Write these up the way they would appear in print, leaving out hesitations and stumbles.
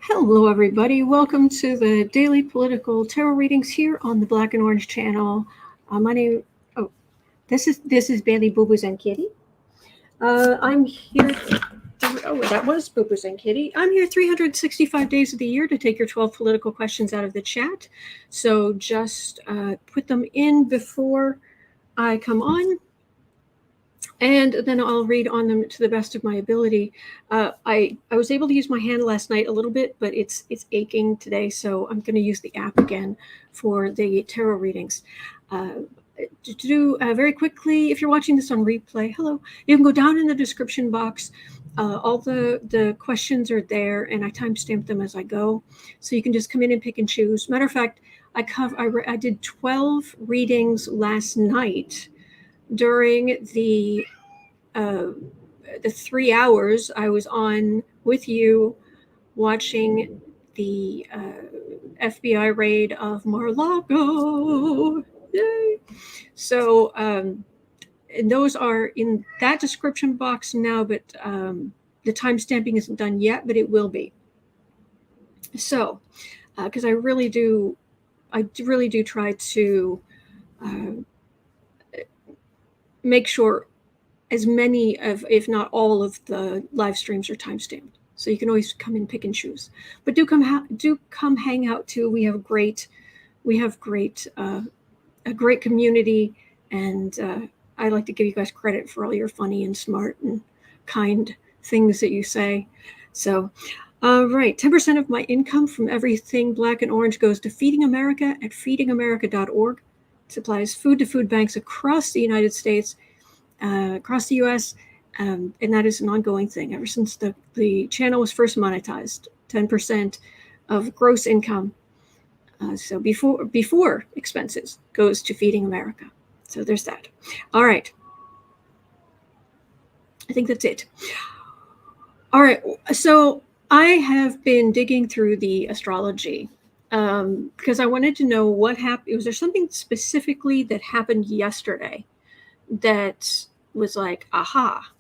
Hello, everybody. Welcome to the daily political tarot readings here on the Black and Orange channel. My name. Oh, this is Bailey Boo Boos and Kitty. I'm here. That was Boo Boos and Kitty. I'm here 365 days of the year to take your 12 political questions out of the chat. So just put them in before I come on, and then I'll read on them to the best of my ability. I was able to use my hand last night a little bit, but it's aching today, so I'm going to use the app again for the tarot readings. To do very quickly, if you're watching this on replay, hello, you can go down in the description box. All the questions are there, and I timestamp them as I go, so you can just come in and pick and choose. Matter of fact, I did 12 readings last night during the 3 hours I was on with you watching the FBI raid of Mar-A-Lago. Yay! So and those are in that description box now, but the timestamping isn't done yet, but it will be. So because I really do try to make sure as many of, if not all of, the live streams are timestamped. So you can always come and pick and choose. But do come hang out too. We have a great community, and I like to give you guys credit for all your funny and smart and kind things that you say. So, right, 10% of my income from everything Black and Orange goes to Feeding America at feedingamerica.org. Supplies food to food banks across the United States, across the U.S., and that is an ongoing thing ever since the channel was first monetized. 10% of gross income, so before expenses, goes to Feeding America. So there's that. All right. I think that's it. All right. So I have been digging through the astrology because I wanted to know what happened. Was there something specifically that happened yesterday that was like, aha,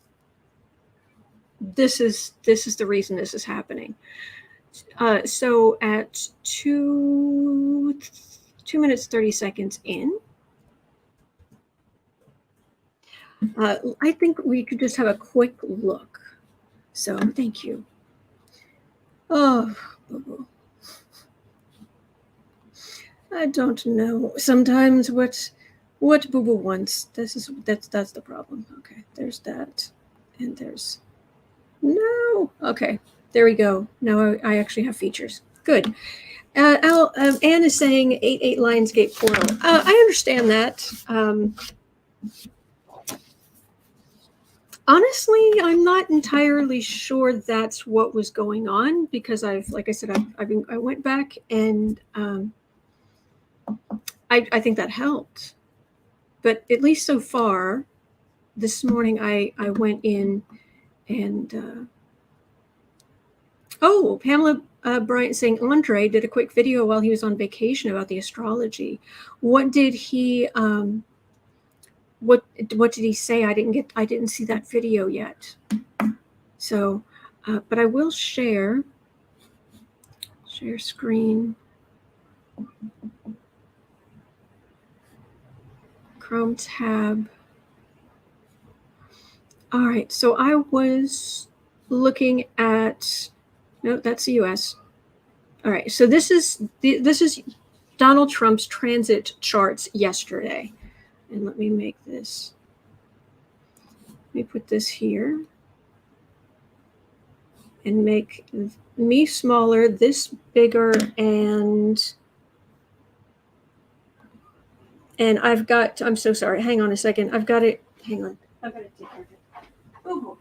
this is the reason this is happening? So at 2 minutes 30 seconds in, I think we could just have a quick look. So thank you. Oh, boo-boo. I don't know sometimes what boo-boo wants. That's the problem. Okay, there's that, and there's no. Okay, there we go. Now I actually have features. Good. Anne is saying 8 Lionsgate portal. I understand that. Honestly, I'm not entirely sure that's what was going on, because I went back and I think that helped. But at least so far, this morning I went in and Pamela Bryant saying Andre did a quick video while he was on vacation about the astrology. What did he what did he say? I didn't see that video yet. So but I will share screen, Chrome tab. All right, so I was looking at, no, that's the US. All right, so this is Donald Trump's transit charts yesterday. And let me make this, let me put this here and make me smaller, this bigger, and I've got, I'm so sorry, hang on a second. I've got it, hang on. I've got to take care of it. Oh.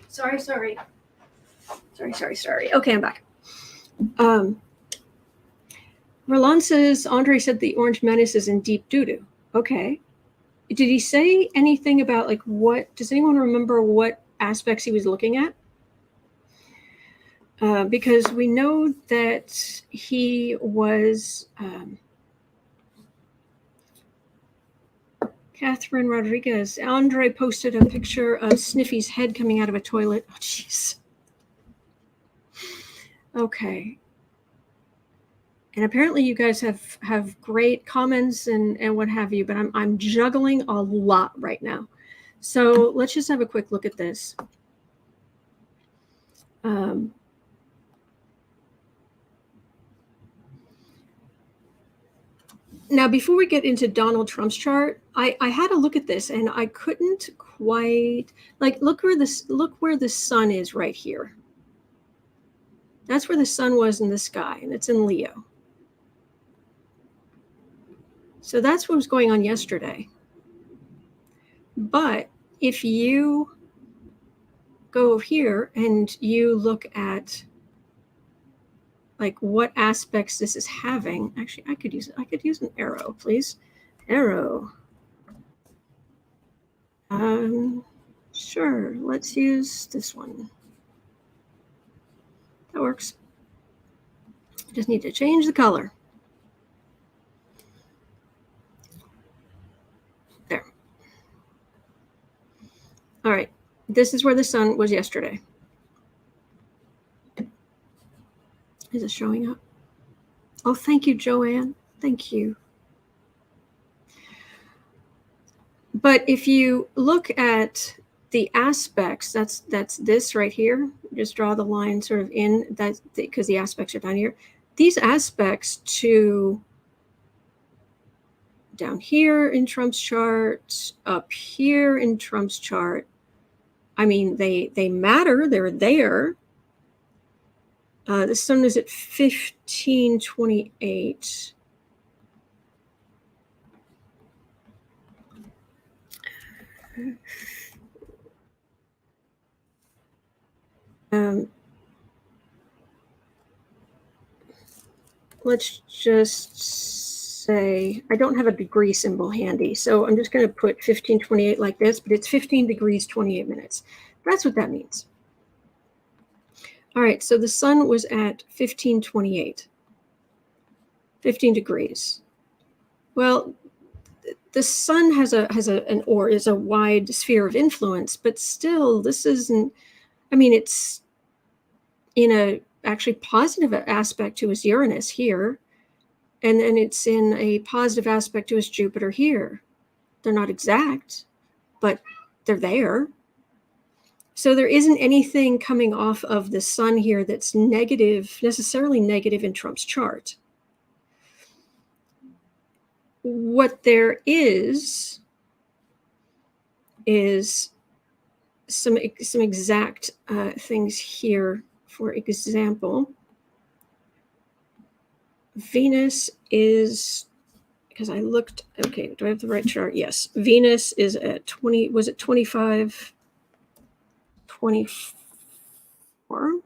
Sorry. Okay, I'm back. Roland says, Andre said the Orange Menace is in deep doo-doo. Okay. Did he say anything about, like, what, does anyone remember what aspects he was looking at? because we know that he was Catherine Rodriguez. Andre posted a picture of Sniffy's head coming out of a toilet. Oh, jeez. Okay. And apparently you guys have great comments and what have you, but I'm juggling a lot right now. So let's just have a quick look at this. Now, before we get into Donald Trump's chart, I had a look at this and I couldn't quite look where the sun is right here. That's where the sun was in the sky, and it's in Leo. So that's what was going on yesterday. But if you go over here and you look at what aspects this is having, actually I could use an arrow, please. Arrow. Sure, let's use this one. That works. Just need to change the color. There. All right, this is where the sun was yesterday. Is it showing up? Oh, thank you, Joanne. Thank you. But if you look at the aspects, that's this right here. Just draw the line sort of in that, because the aspects are down here. These aspects to down here in Trump's chart, up here in Trump's chart, I mean, they matter. They're there. The sun is at 1528. Let's just say I don't have a degree symbol handy, so I'm just going to put 1528 like this, but it's 15 degrees 28 minutes. That's what that means. All right, so the sun was at 1528, 15 degrees. Well, the sun is a wide sphere of influence, but still, this isn't. I mean, it's in a actually positive aspect to his Uranus here, and then it's in a positive aspect to his Jupiter here. They're not exact, but they're there. So there isn't anything coming off of the sun here that's necessarily negative in Trump's chart. What there is some exact things here. For example, Venus is, because I looked, okay, do I have the right chart? Yes. Venus is at 20, was it 25, 24?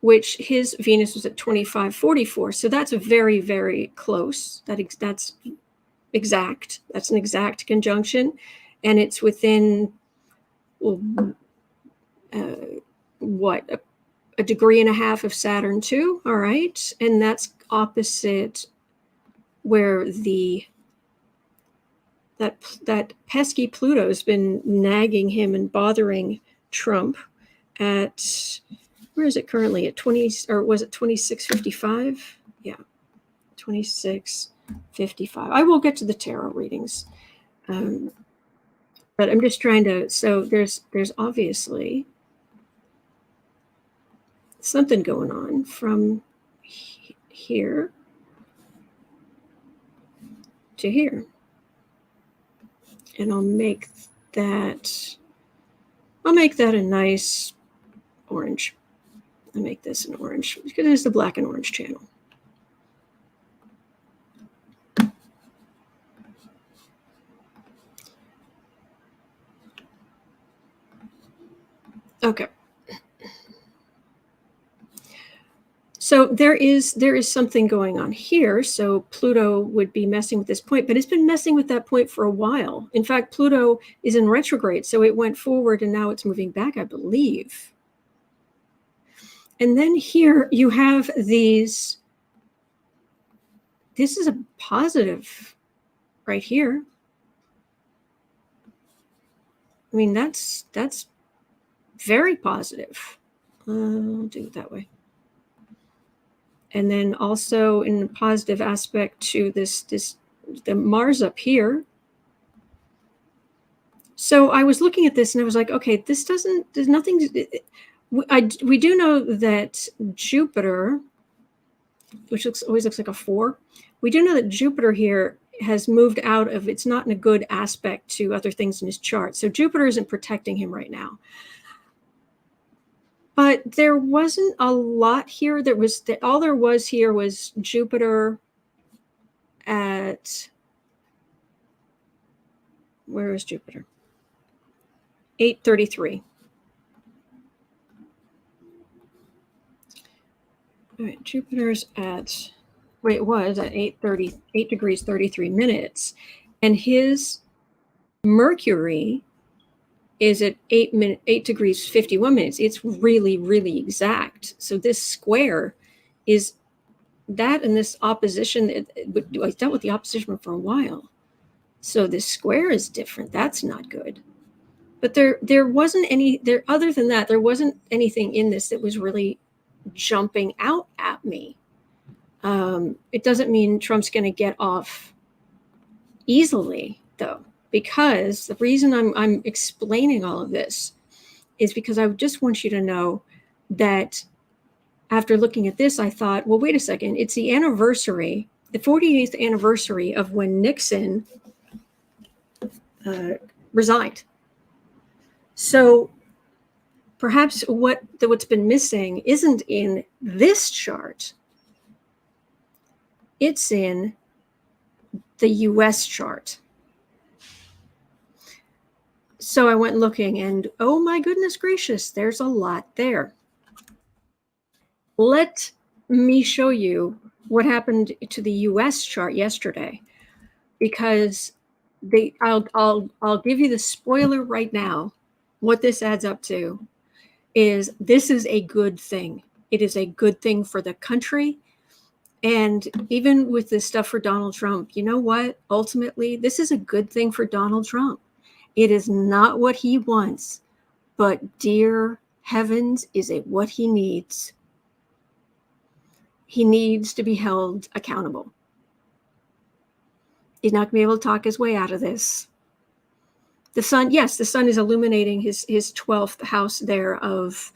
Which his Venus was at 2544. So that's very, very close. That's exact. That's an exact conjunction. And it's within, a degree and a half of Saturn too. All right. And that's opposite where that pesky Pluto's been nagging him and bothering Trump at, where is it currently, at 20, or was it 2655? Yeah, 2655. I will get to the tarot readings, but I'm just trying to. So there's obviously something going on from here to here, and I'll make that a nice orange. I'll make this an orange because it's the black and orange channel. Okay. So there is something going on here. So Pluto would be messing with this point, but it's been messing with that point for a while. In fact, Pluto is in retrograde, so it went forward and now it's moving back, I believe. And then here you have these. This is a positive right here. I mean, that's very positive. I'll do it that way. And then also in a positive aspect to the Mars up here. So I was looking at this and I was like, okay, there's nothing. We do know that Jupiter, which always looks like a 4, we do know that Jupiter here has moved out of, it's not in a good aspect to other things in his chart. So Jupiter isn't protecting him right now. But there wasn't a lot here. All there was here was Jupiter at, where is Jupiter? 833. All right, Jupiter's at, wait, it was at 8 degrees 33 minutes. And his Mercury is at 8 degrees 51 minutes. It's really, really exact. So this square is that, and this opposition, I dealt with the opposition for a while. So this square is different. That's not good. But there wasn't any there, other than that, there wasn't anything in this that was really jumping out at me. It doesn't mean Trump's going to get off easily, though, because the reason I'm explaining all of this is because I just want you to know that after looking at this, I thought, well, wait a second. It's the anniversary, the 48th anniversary of when Nixon resigned. So perhaps what's been missing isn't in this chart. It's in the US chart. So I went looking and, oh my goodness gracious, there's a lot there. Let me show you what happened to the US chart yesterday, because I'll give you the spoiler right now. What this adds up to is this is a good thing. It is a good thing for the country. And even with this stuff for Donald Trump, you know what? Ultimately, this is a good thing for Donald Trump. It is not what he wants, but dear heavens, is it what he needs? He needs to be held accountable. He's not going to be able to talk his way out of this. The sun, yes, the sun is illuminating his 12th house there of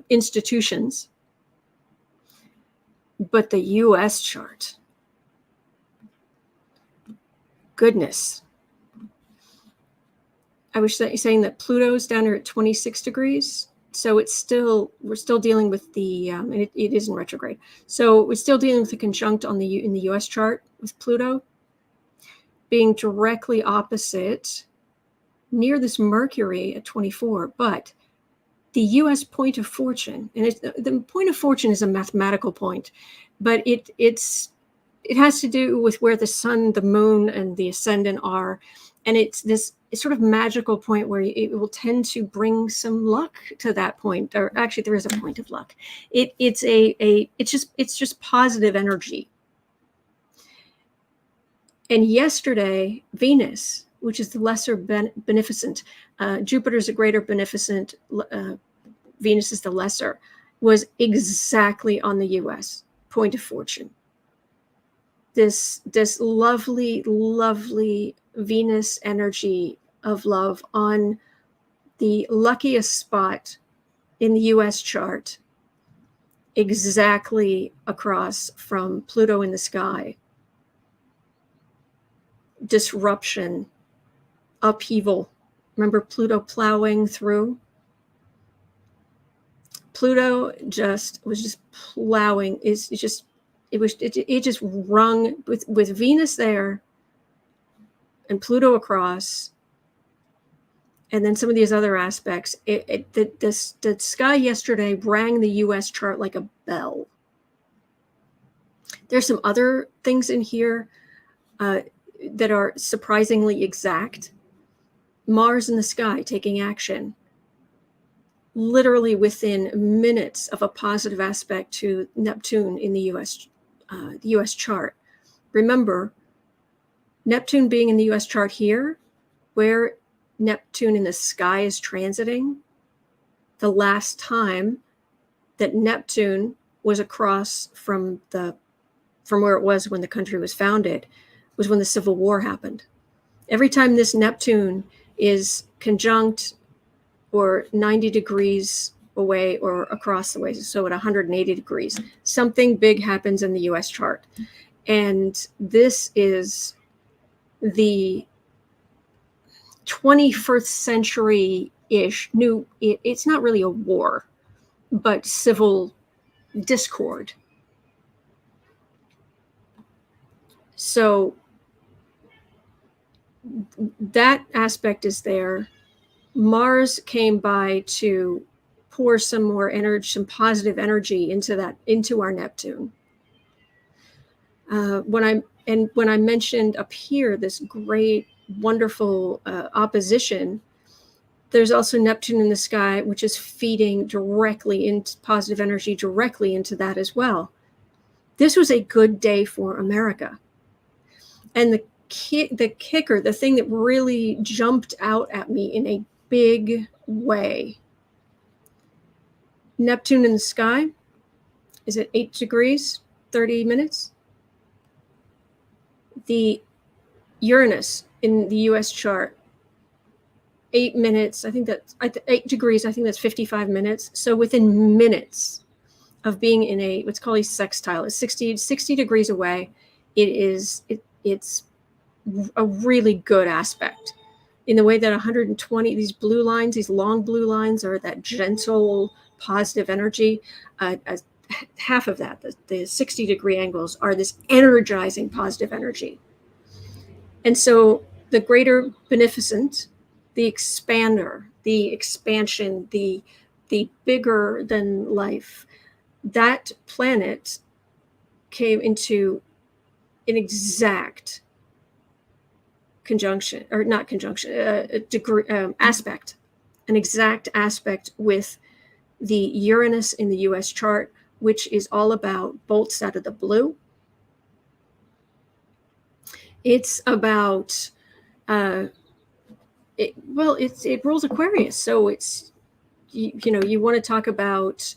institutions. But the U.S. chart, goodness. I was saying that Pluto's down here at 26 degrees. So we're still dealing with the, and it is in retrograde. So we're still dealing with the conjunct in the U.S. chart with Pluto being directly opposite near this Mercury at 24. But the U.S. point of fortune, and the point of fortune is a mathematical point, but it has to do with where the sun, the moon, and the ascendant are, and it's sort of magical point where it will tend to bring some luck to that point. Or actually, there is a point of luck. It's just positive energy. And yesterday, Venus, which is the lesser beneficent, Jupiter's a greater beneficent, Venus is the lesser, was exactly on the U.S. point of fortune. This lovely, lovely Venus energy of love on the luckiest spot in the U.S. chart, exactly across from Pluto in the sky. Disruption, upheaval. Remember Pluto plowing through? Pluto was just plowing. It just rung with Venus there and Pluto across. And then some of these other aspects, the sky yesterday rang the US chart like a bell. There's some other things in here that are surprisingly exact. Mars in the sky taking action, literally within minutes of a positive aspect to Neptune in the US chart. Remember, Neptune being in the US chart here, where Neptune in the sky is transiting, the last time that Neptune was across from where it was when the country was founded was when the Civil War happened. Every time this Neptune is conjunct or 90 degrees away or across the way, so at 180 degrees, something big happens in the US chart. And this is the 21st century-ish it's not really a war, but civil discord. So that aspect is there. Mars came by to pour some more energy, some positive energy into our Neptune. When I mentioned up here this great, wonderful opposition, there's also Neptune in the sky, which is feeding directly into positive energy, directly into that as well. This was a good day for America. And the kicker, the thing that really jumped out at me in a big way, Neptune in the sky is at 8 degrees, 30 minutes. The Uranus in the US chart, 8 minutes, I think that's 8 degrees, I think that's 55 minutes. So within minutes of being in what's called a sextile, it's 60 degrees away. It's a really good aspect in the way that 120, these blue lines, these long blue lines are that gentle, positive energy. Half of that, the 60-degree angles, are this energizing positive energy. And so the greater beneficent, the expander, the expansion, the bigger than life, that planet came into an exact conjunction, or not conjunction, aspect, an exact aspect with the Uranus in the US chart, which is all about bolts out of the blue. It's about, it rules Aquarius. So it's, you want to talk about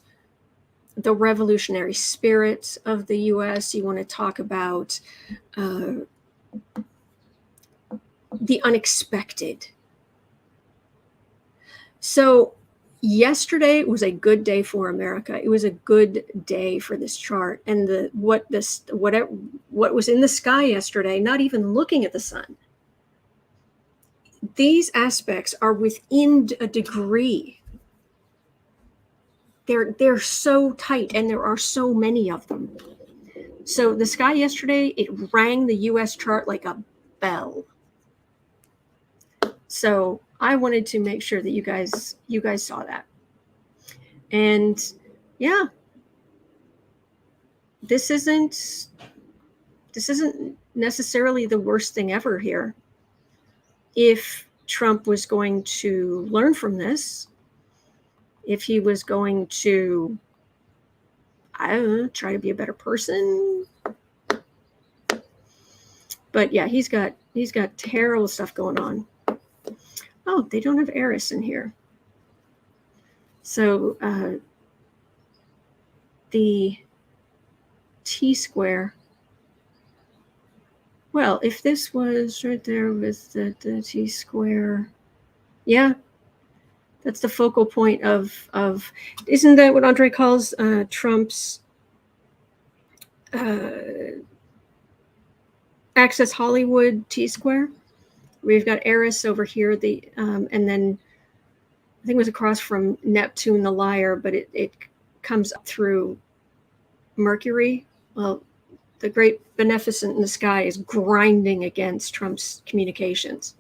the revolutionary spirit of the US. You want to talk about the unexpected. So yesterday was a good day for America. It was a good day for this chart. And what was in the sky yesterday, not even looking at the sun, these aspects are within a degree. They're so tight, and there are so many of them. So the sky yesterday, it rang the US chart like a bell. So I wanted to make sure that you guys saw that. And yeah, this isn't necessarily the worst thing ever here. If Trump was going to learn from this, if he was going to, I don't know, try to be a better person. But yeah, he's got terrible stuff going on. Oh, they don't have Eris in here. So the T-square. Well, if this was right there with the T-square, yeah, that's the focal point of isn't that what Andre calls Trump's Access Hollywood T-square? We've got Eris over here, and then I think it was across from Neptune, the liar, but it comes up through Mercury. Well, the great beneficent in the sky is grinding against Trump's communications.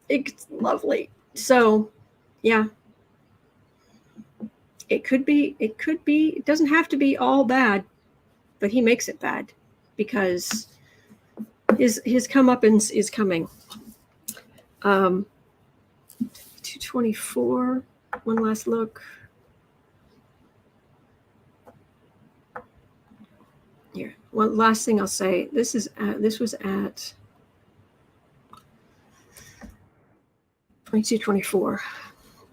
It's lovely. So, yeah. It could be, it doesn't have to be all bad, but he makes it bad because his comeuppance is coming. 224, one last look. Here, one last thing I'll say. This was at 2224.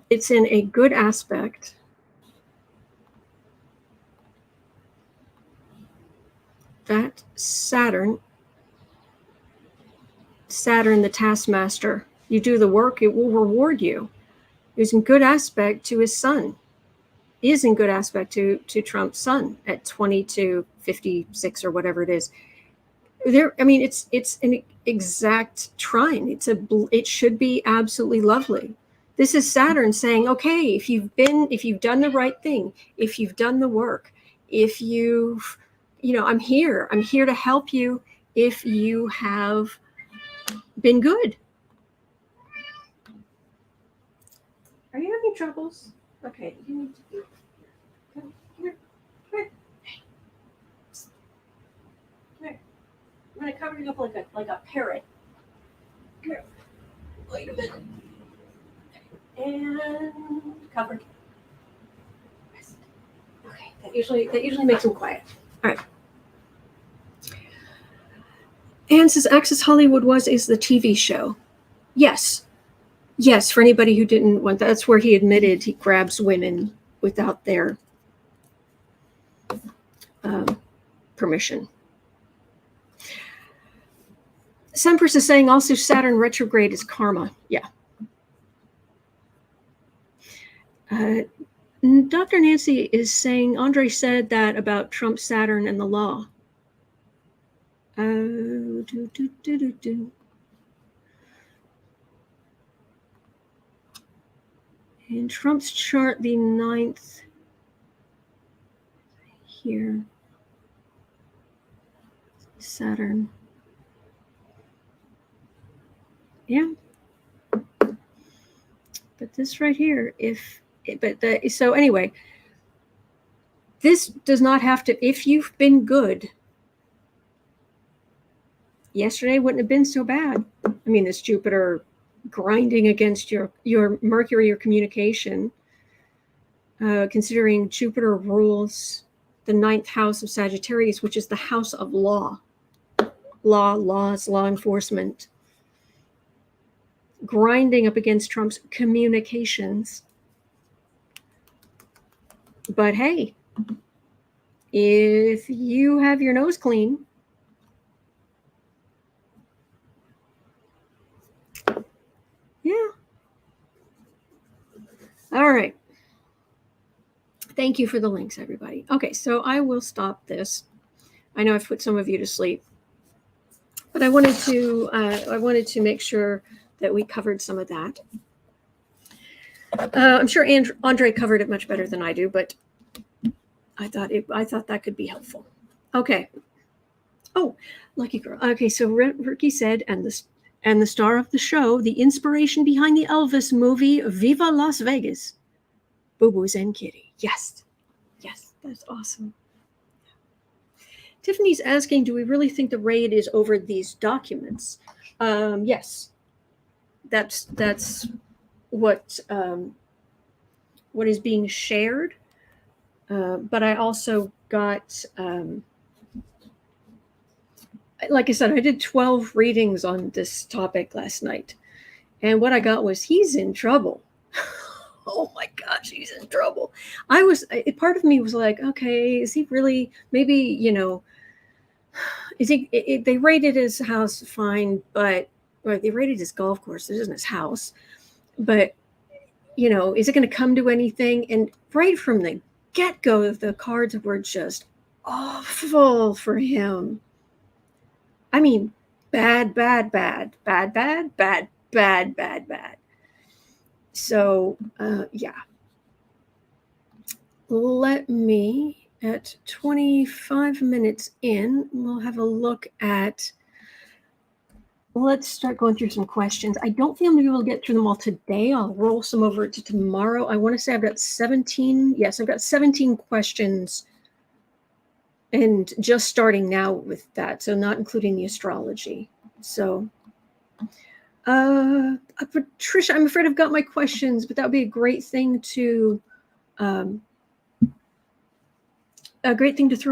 It's in a good aspect. That Saturn, the taskmaster, you do the work, it will reward you. Is in good aspect to his son. Is in good aspect to Trump's son at 2256 or whatever it is. There, I mean, it's an exact trine. It should be absolutely lovely. This is Saturn saying, okay, if you've done the right thing, if you've done the work, if you've, I'm here to help you if you have been good. Are you having troubles? Okay, you need to be. Come here. Come here. I'm gonna cover you up like a parrot. Come here. Wait a minute. And covered. Okay, that usually makes them quiet. All right. Anne says Access Hollywood is the TV show. Yes. For anybody who didn't want that, that's where he admitted he grabs women without their permission. Sempress is saying also Saturn retrograde is karma. Yeah. Dr. Nancy is saying Andre said that about Trump, Saturn, and the law. In Trump's chart, the 9th here, Saturn. Yeah. But this right here, so anyway, this does not have to, if you've been good, yesterday wouldn't have been so bad. I mean, this Jupiter grinding against your Mercury, your communication, considering Jupiter rules the 9th house of Sagittarius, which is the house of laws, law enforcement, grinding up against Trump's communications. But hey, if you have your nose clean, yeah. All right. Thank you for the links, everybody. Okay, so I will stop this. I know I've put some of you to sleep, but I wanted to make sure that we covered some of that. I'm sure Andre covered it much better than I do, but I thought that could be helpful. Okay. Oh, lucky girl. Okay, so Ricky said, and the star of the show, the inspiration behind the Elvis movie, Viva Las Vegas, Boo Boos and Kitty. Yes, that's awesome. Tiffany's asking, do we really think the raid is over these documents? Yes. That's what is being shared. But I also got, like I said, I did 12 readings on this topic last night. And what I got was, he's in trouble. Oh my gosh, he's in trouble. Part of me was like, okay, is he really, maybe, is he, they raided his house, fine, but they raided his golf course. This isn't his house. But, is it going to come to anything? And right from the get-go, the cards were just awful for him. I mean, bad. So, yeah. Let me, at 25 minutes in, we'll have a look at let's start going through some questions. I don't think I'm going to be able to get through them all today. I'll roll some over to tomorrow. I want to say I've got 17. Yes, I've got 17 questions. And just starting now with that, so not including the astrology. So, Patricia, I'm afraid I've got my questions, but that would be a great thing to throw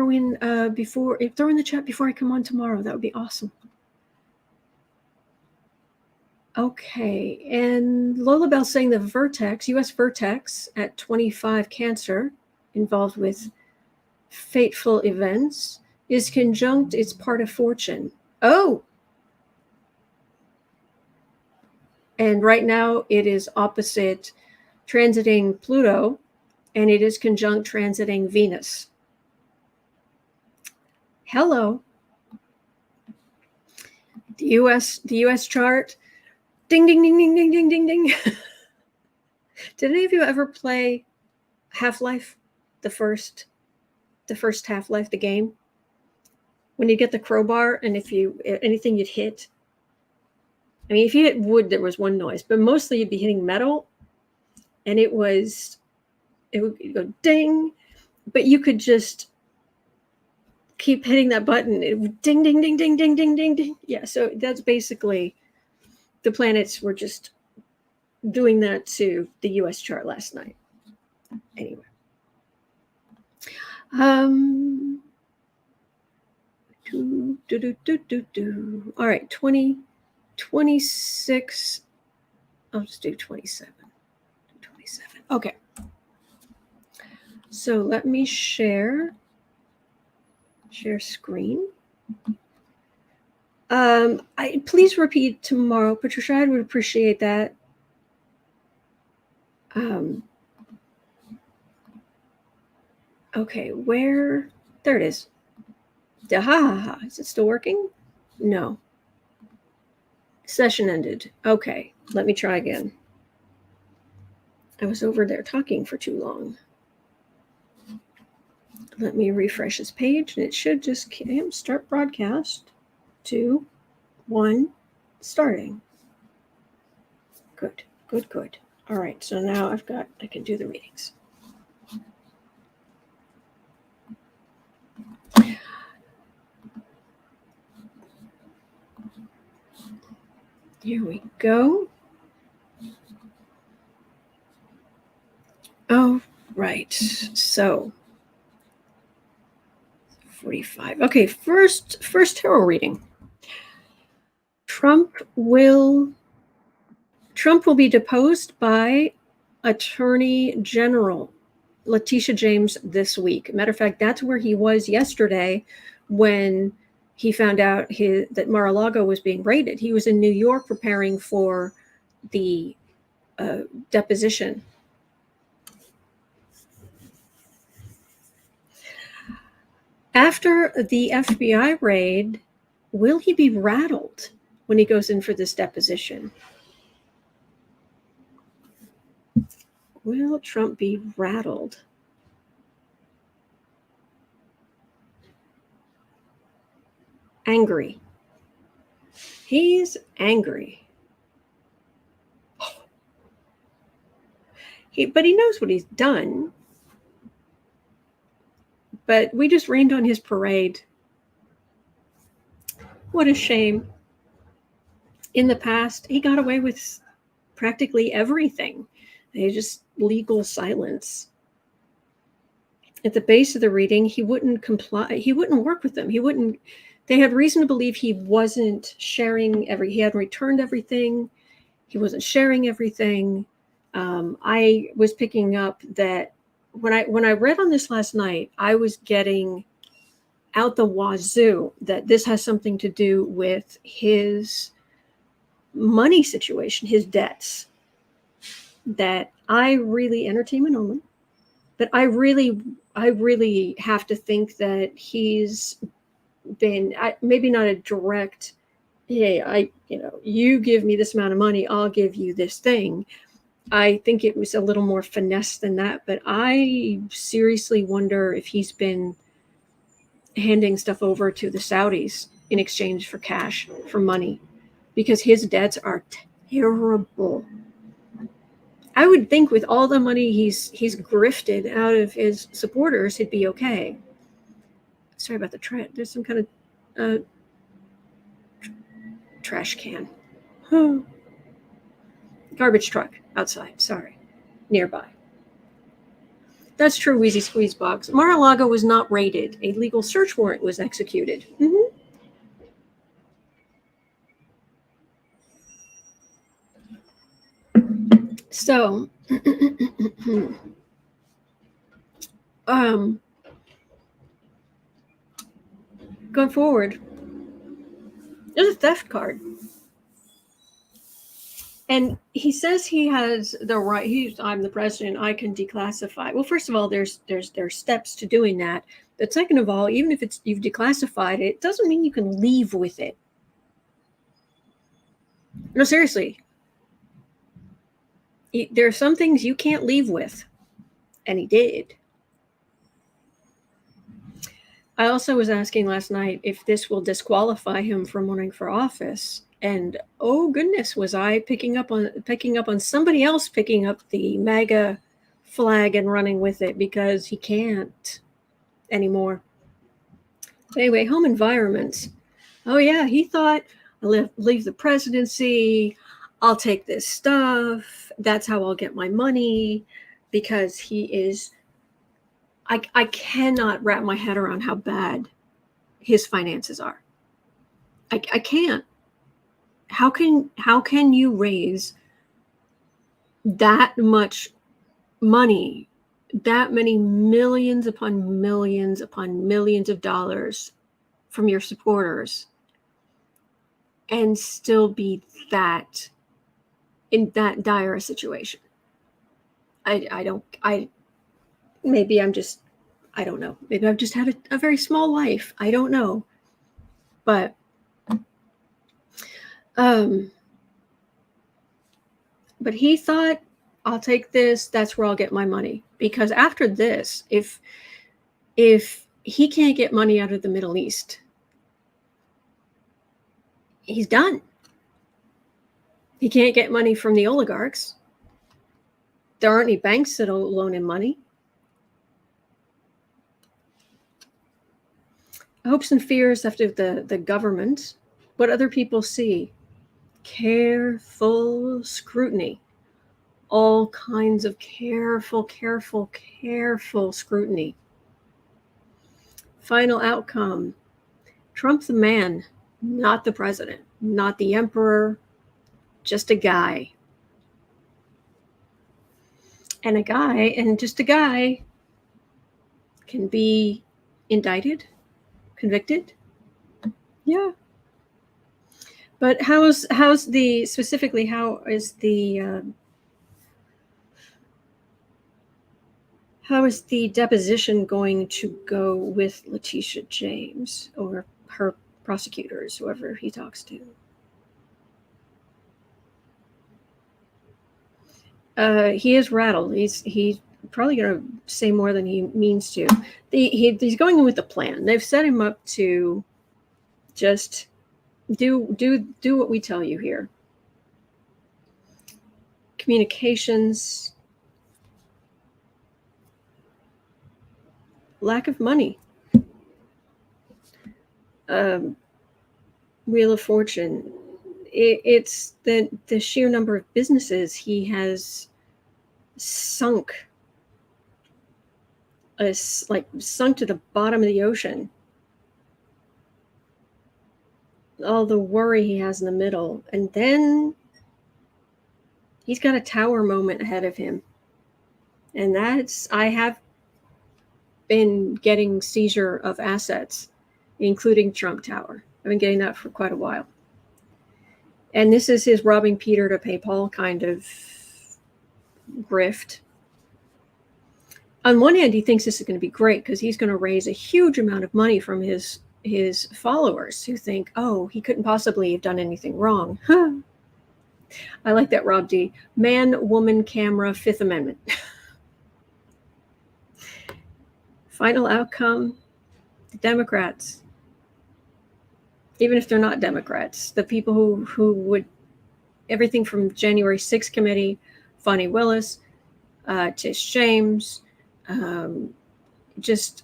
in throw in the chat before I come on tomorrow. That would be awesome. Okay, and Lola Bell saying the vertex, U.S. vertex at 25 Cancer, involved with fateful events, is conjunct its part of fortune. Oh! And right now it is opposite transiting Pluto, and it is conjunct transiting Venus. Hello. The US chart. Ding, ding, ding, ding, ding, ding, ding, ding. Did any of you ever play Half-Life? The first Half-Life, the game? When you get the crowbar, and if anything you'd hit. I mean, if you hit wood, there was one noise, but mostly you'd be hitting metal, and it would go ding, but you could just keep hitting that button. It would ding, ding, ding, ding, ding, ding, ding, ding. Yeah, so that's basically the planets were just doing that to the US chart last night. Anyway. All right, 26. I'll just do 27. 27. Okay. So let me share screen. Please repeat tomorrow, Patricia. I would appreciate that. Okay, where? There it is. Is it still working? No. Session ended. Okay, let me try again. I was over there talking for too long. Let me refresh this page, and it should just start broadcast. 2, 1, starting. Good. All right, so now I can do the readings. Here we go. Oh, right. So 45. Okay, first tarot reading. Trump will be deposed by Attorney General Letitia James this week. Matter of fact, that's where he was yesterday when he found out that Mar-A-Lago was being raided. He was in New York preparing for the deposition. After the FBI raid, will he be rattled when he goes in for this deposition? Will Trump be rattled? Angry. He's angry. But he knows what he's done. But we just rained on his parade. What a shame. In the past, he got away with practically everything. They just legal silence. At the base of the reading, he wouldn't comply. He wouldn't work with them. They had reason to believe he wasn't sharing he hadn't returned everything. He wasn't sharing everything. I was picking up that when I read on this last night, I was getting out the wazoo that this has something to do with his money situation, his debts. That entertainment only, but I really have to think that he's been maybe not a direct, hey, you give me this amount of money, I'll give you this thing. I think it was a little more finesse than that, but I seriously wonder if he's been handing stuff over to the Saudis in exchange for cash, for money. because his debts are terrible. I would think with all the money he's grifted out of his supporters, he'd be okay. Sorry about the trash. There's some kind of trash can. Garbage truck outside. Sorry. Nearby. That's true, Wheezy Squeeze Box. Mar-A-Lago was not raided. A legal search warrant was executed. So, going forward, there's a theft card. And he says he has the right. I'm the president. I can declassify. Well, first of all, there's steps to doing that. But second of all, even if you've declassified it, doesn't mean you can leave with it. No, seriously. There are some things you can't leave with, and he did. I also was asking last night if this will disqualify him from running for office. And oh goodness, was I picking up on somebody else picking up the MAGA flag and running with it, because he can't anymore. Anyway, home environment. Oh yeah, he thought, I'll leave the presidency, I'll take this stuff, that's how I'll get my money, because he is, I cannot wrap my head around how bad his finances are. I can't. How can you raise that much money, that many millions upon millions of dollars from your supporters, and still be in that dire a situation? Maybe I'm just, I don't know. Maybe I've just had a very small life. I don't know. But he thought, I'll take this, that's where I'll get my money. Because after this, if he can't get money out of the Middle East, he's done. He can't get money from the oligarchs. There aren't any banks that'll loan him money. Hopes and fears after the government. What other people see. Careful scrutiny. All kinds of careful scrutiny. Final outcome. Trump the man, not the president, not the emperor, just a guy. And just a guy can be indicted, convicted. Yeah. But how is the deposition going to go with Letitia James or her prosecutors, whoever he talks to? He is rattled. He's probably going to say more than he means to. He's going in with a plan. They've set him up to just do what we tell you here. Communications, lack of money. Wheel of Fortune. It's the sheer number of businesses he has sunk to the bottom of the ocean. All the worry he has in the middle, and then he's got a tower moment ahead of him, and I have been getting seizure of assets, including Trump Tower. I've been getting that for quite a while. And this is his robbing Peter to pay Paul kind of grift. On one hand, he thinks this is going to be great because he's going to raise a huge amount of money from his followers who think, oh, he couldn't possibly have done anything wrong. I like that, Rob D. Man, woman, camera, Fifth Amendment. Final outcome, the Democrats. even if they're not Democrats, the people who would, everything from January 6th committee, Fonnie Willis, Tish James, just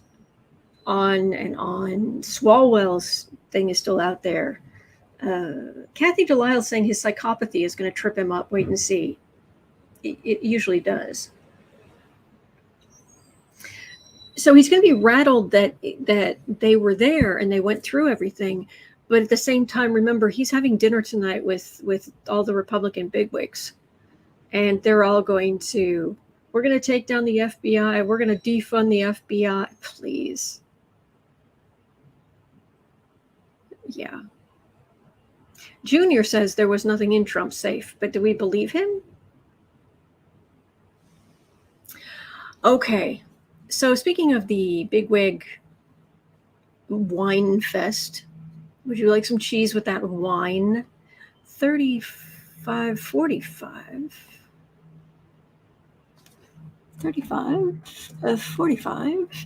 on and on. Swalwell's thing is still out there. Kathy Delisle saying his psychopathy is going to trip him up. Wait and see. It usually does. So he's going to be rattled that they were there and they went through everything. But at the same time, remember, he's having dinner tonight with all the Republican bigwigs. And they're all going to, we're going to take down the FBI. We're going to defund the FBI. Please. Yeah. Junior says there was nothing in Trump's safe, but do we believe him? Okay. So speaking of the bigwig wine fest, would you like some cheese with that wine? 35.45. 45.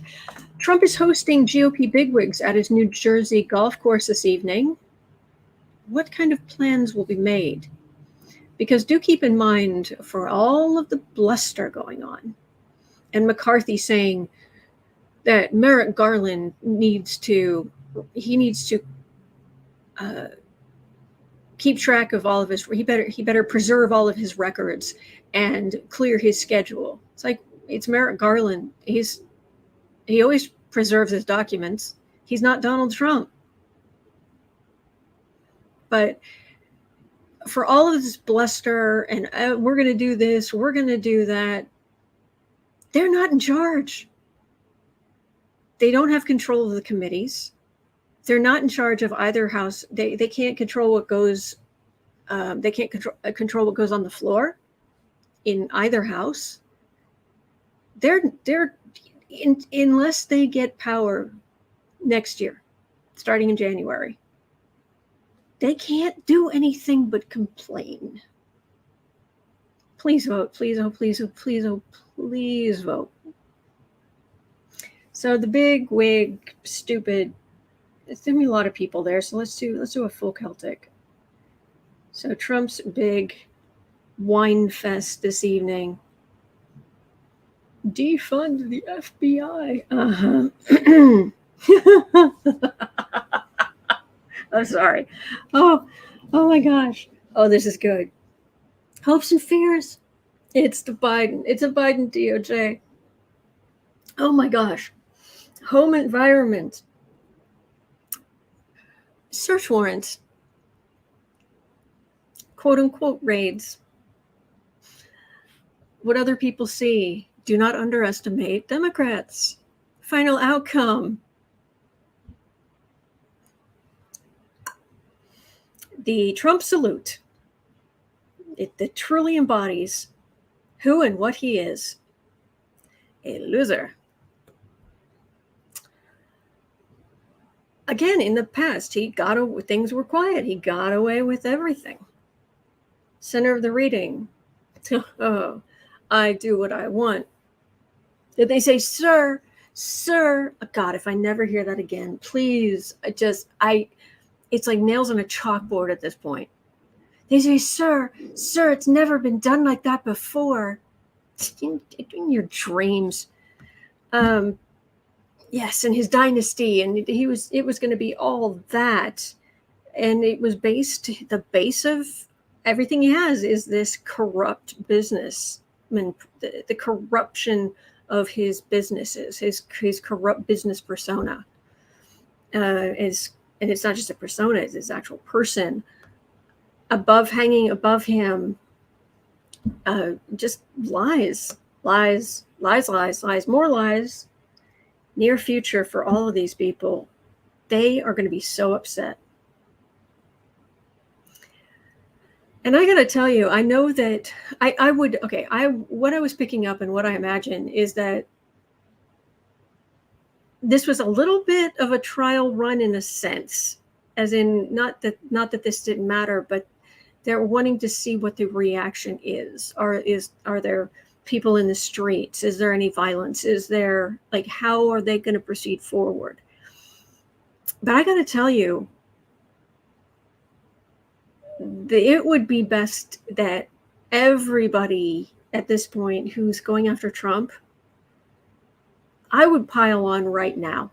Trump is hosting GOP bigwigs at his New Jersey golf course this evening. What kind of plans will be made? Because do keep in mind, for all of the bluster going on, and McCarthy saying that Merrick Garland needs to keep track of all of his, he better preserve all of his records and clear his schedule. It's like, it's Merrick Garland. He always preserves his documents. He's not Donald Trump. But for all of this bluster and we're going to do this, we're going to do that, they're not in charge. They don't have control of the committees. They're not in charge of either house. They can't control what goes. They can't control what goes on the floor in either house. Unless they get power next year, starting in January, they can't do anything but complain. Please vote. Please, oh, please, oh, please, oh, please vote. So the big wig, stupid, there's gonna be a lot of people there. So let's do a full Celtic. So Trump's big wine fest this evening. Defund the FBI. I'm sorry. Oh my gosh. Oh, this is good. Hopes and fears. It's a Biden DOJ. Oh my gosh. Home environment. Search warrants. Quote unquote raids. What other people see. Do not underestimate Democrats. Final outcome. The Trump salute. It truly embodies who and what he is. A loser. Again, in the past, things were quiet. He got away with everything. Center of the reading. Oh, I do what I want. Did they say, sir? Oh God, if I never hear that again, please. It's like nails on a chalkboard at this point. They say, sir, it's never been done like that before. In your dreams. Yes, and his dynasty, and it was going to be all that. And it was the base of everything he has is this corrupt business. I mean, the corruption of his businesses, his corrupt business persona. And it's not just a persona, it's his actual person. Hanging above him, just lies, more lies. Near future for all of these people, they are going to be so upset. And I got to tell you, I know that what I was picking up and what I imagine is that this was a little bit of a trial run in a sense, as in not that this didn't matter, but they're wanting to see what the reaction is. Are there people in the streets? Is there any violence? Is there, how are they going to proceed forward? But I got to tell you, it would be best that everybody at this point who's going after Trump, I would pile on right now.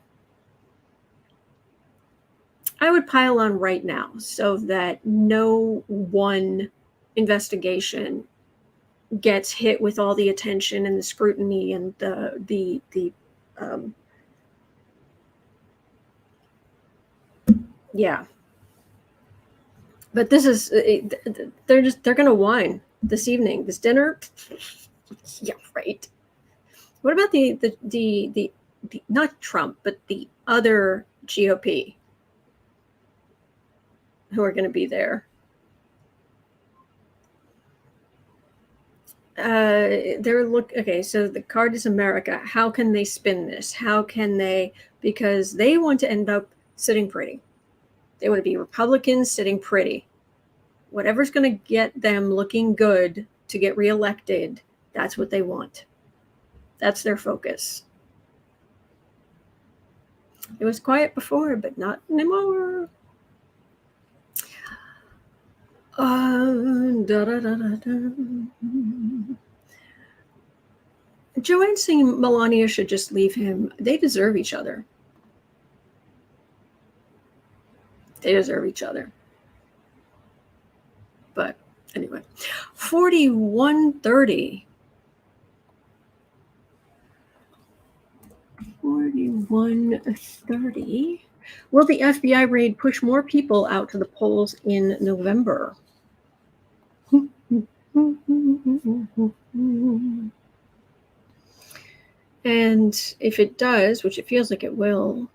I would pile on right now so that no one investigation gets hit with all the attention and the scrutiny and the yeah. But this is they're gonna whine this evening, this dinner. Yeah, right. What about the not Trump, but the other GOP who are going to be there? Okay, so the card is America. How can they spin this? How can they? Because they want to end up sitting pretty. They want to be Republicans sitting pretty. Whatever's going to get them looking good to get reelected, that's what they want. That's their focus. It was quiet before, but not anymore. Joanne saying Melania should just leave him. They deserve each other. They deserve each other. But anyway, 4130. 4130. Will the FBI raid push more people out to the polls in November? And if it does, which it feels like it will,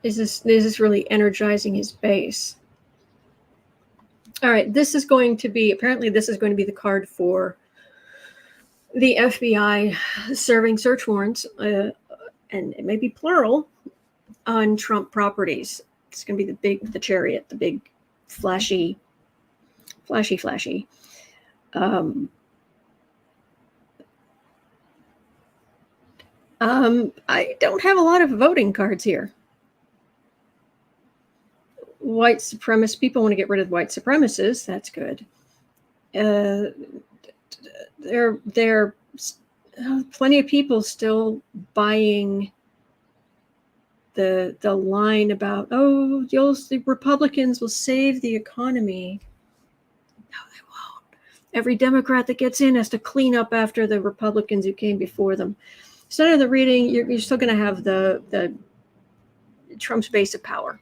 is this really energizing his base? All right, this is going to be the card for the FBI serving search warrants, and it may be plural, on Trump properties. It's going to be the chariot, the big flashy. I don't have a lot of voting cards here. White supremacist, people want to get rid of white supremacists. That's good. There are plenty of people still buying the line about, the Republicans will save the economy. No, they won't. Every Democrat that gets in has to clean up after the Republicans who came before them. So of the reading, you're still going to have the Trump's base of power.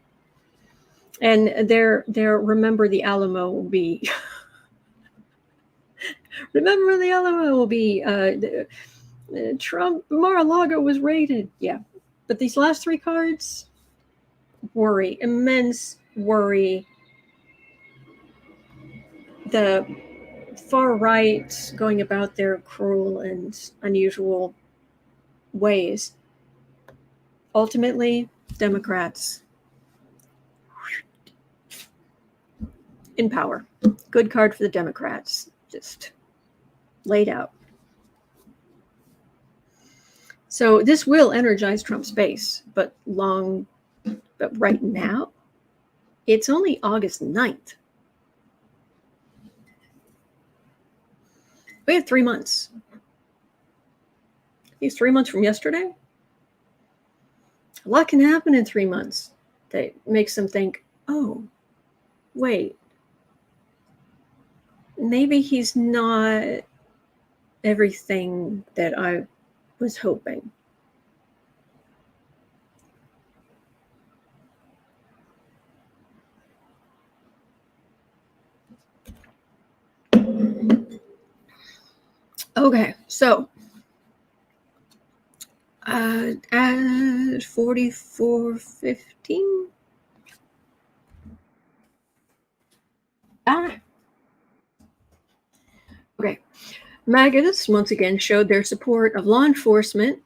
And their remember the Alamo will be remember the Alamo will be Trump, Mar-A-Lago was raided. Yeah. But these last three cards, worry, immense worry. The far right going about their cruel and unusual ways. Ultimately, Democrats in power. Good card for the Democrats. Just laid out. So this will energize Trump's base, but right now, it's only August 9th. We have 3 months. These 3 months from yesterday. A lot can happen in 3 months that makes them think, oh, wait, maybe he's not everything that I was hoping. Okay, so at 44:15. Okay. MAGAs once again showed their support of law enforcement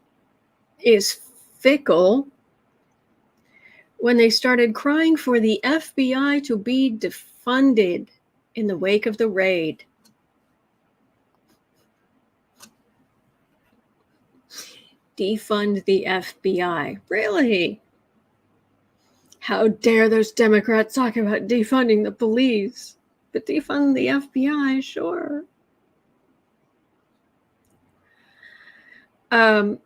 is fickle when they started crying for the FBI to be defunded in the wake of the raid. Defund the FBI. Really? How dare those Democrats talk about defunding the police, but defund the FBI, sure. How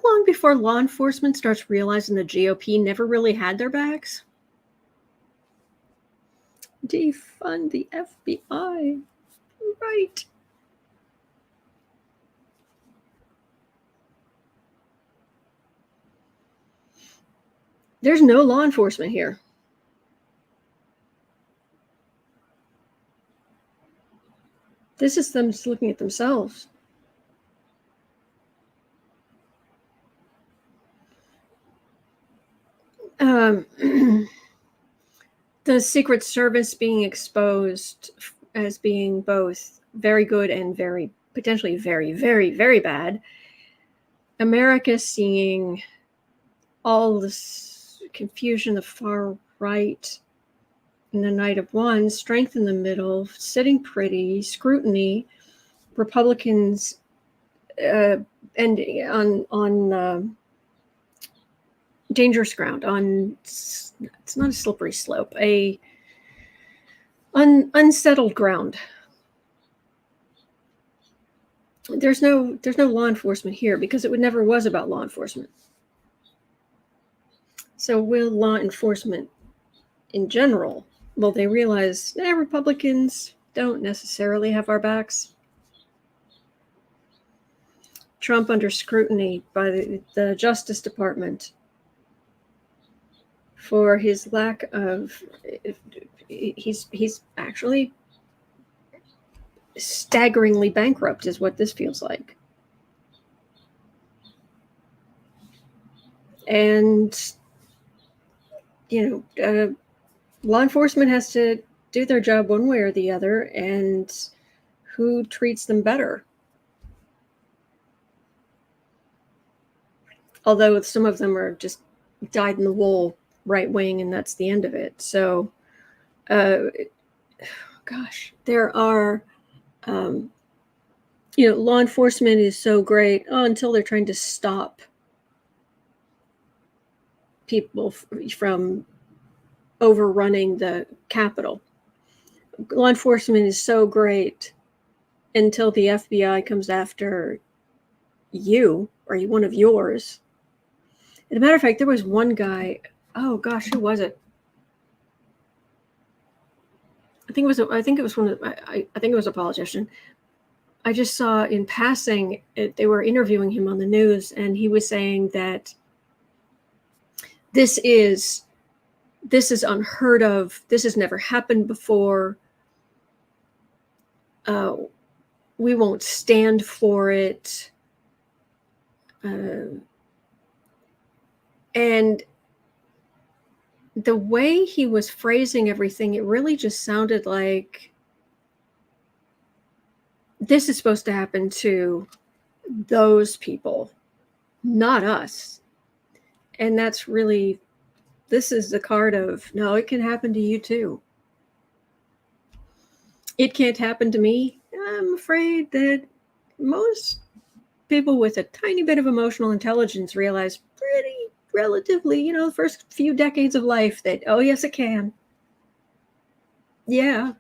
long before law enforcement starts realizing the GOP never really had their backs? Defund the FBI. Right. There's no law enforcement here. This is them just looking at themselves. The Secret Service being exposed as being both very good and very potentially very, very, very bad. America seeing all this confusion, the far right in the night of one, strength in the middle, sitting pretty, scrutiny, Republicans and on dangerous ground, on it's not a slippery slope, a unsettled ground. There's no law enforcement here because it never was about law enforcement. So will law enforcement in general, will they realize Republicans don't necessarily have our backs? Trump under scrutiny by the Justice Department for his lack of, he's actually staggeringly bankrupt is what this feels like. And, law enforcement has to do their job one way or the other, and who treats them better? Although some of them are just dyed in the wool right wing, and that's the end of it. So, gosh, there are, law enforcement is so great until they're trying to stop people from overrunning the Capitol. Law enforcement is so great until the FBI comes after you or one of yours. As a matter of fact, there was one guy. Oh gosh, who was it? I think it was a politician. I just saw in passing they were interviewing him on the news, and he was saying that this is unheard of. This has never happened before. We won't stand for it. And the way he was phrasing everything, it really just sounded like this is supposed to happen to those people, not us. And that's really, this is the card of, no, it can happen to you too. It can't happen to me. I'm afraid that most people with a tiny bit of emotional intelligence realize pretty relatively, the first few decades of life that, oh, yes, it can. Yeah.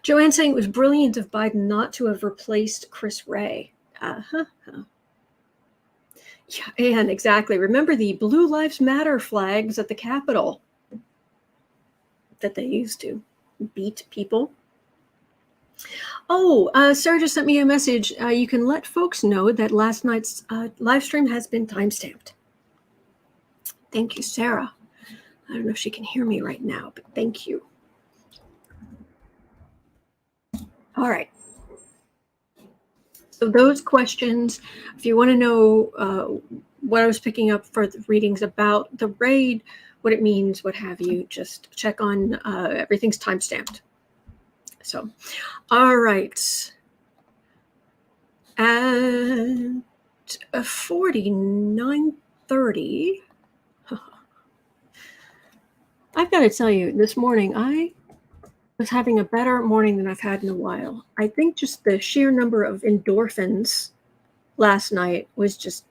Joanne saying it was brilliant of Biden not to have replaced Chris Wray. Yeah, and exactly. Remember the Blue Lives Matter flags at the Capitol that they used to beat people? Oh, Sarah just sent me a message. You can let folks know that last night's live stream has been timestamped. Thank you, Sarah. I don't know if she can hear me right now, but thank you. All right. So those questions, if you want to know what I was picking up for the readings about the raid, what it means, what have you, just check on everything's timestamped. So, all right. At 49:30, I've got to tell you, this morning I was having a better morning than I've had in a while. I think just the sheer number of endorphins last night was just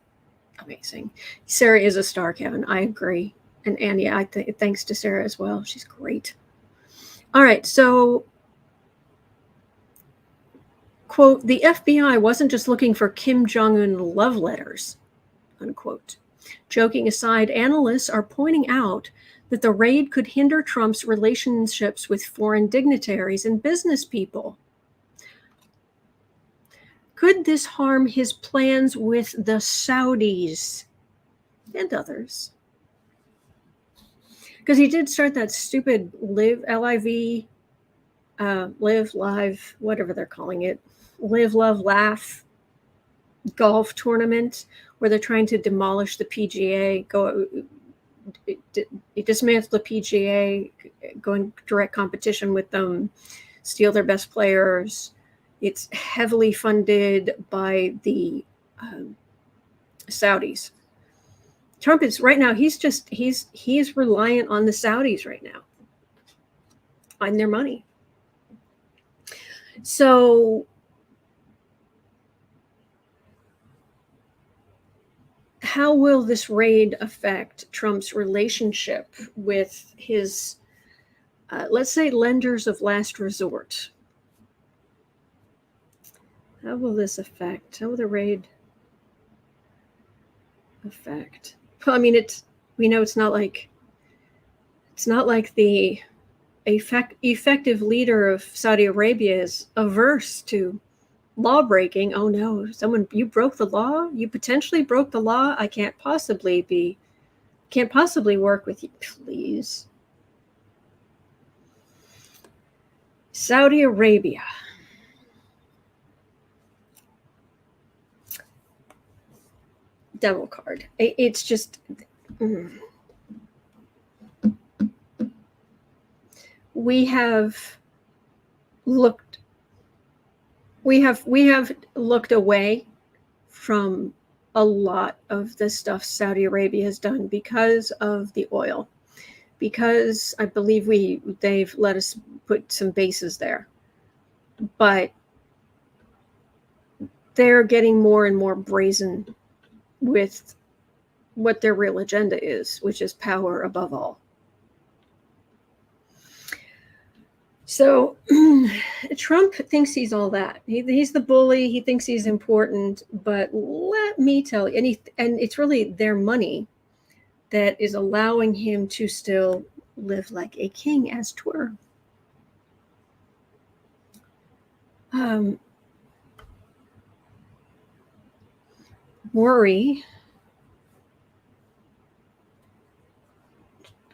Amazing. Sarah is a star, Kevin. I agree. And yeah, thanks to Sarah as well. She's great. All right, so, quote, the FBI wasn't just looking for Kim Jong-un love letters, unquote. Joking aside, analysts are pointing out that the raid could hinder Trump's relationships with foreign dignitaries and business people. Could this harm his plans with the Saudis and others? Because he did start that stupid live, L-I-V, live, live, whatever they're calling it, live, love, laugh golf tournament where they're trying to demolish the PGA, dismantle the PGA, go in direct competition with them, steal their best players. It's heavily funded by the Saudis. Trump is right now, he's reliant on the Saudis right now, on their money. So how will this raid affect Trump's relationship with his, let's say, lenders of last resort? How will this affect? How will the raid affect? Well, I mean, we know it's not like the effective leader of Saudi Arabia is averse to law breaking. Oh no, you broke the law. You potentially broke the law. I can't possibly work with you, please. Saudi Arabia. Devil card. It's just. We have looked away from a lot of the stuff Saudi Arabia has done because of the oil, because I believe they've let us put some bases there, but they're getting more and more brazen with what their real agenda is, which is power above all. So Trump thinks he's all that. He's the bully. He thinks he's important. But let me tell you, and it's really their money that is allowing him to still live like a king, as 'twere. Worry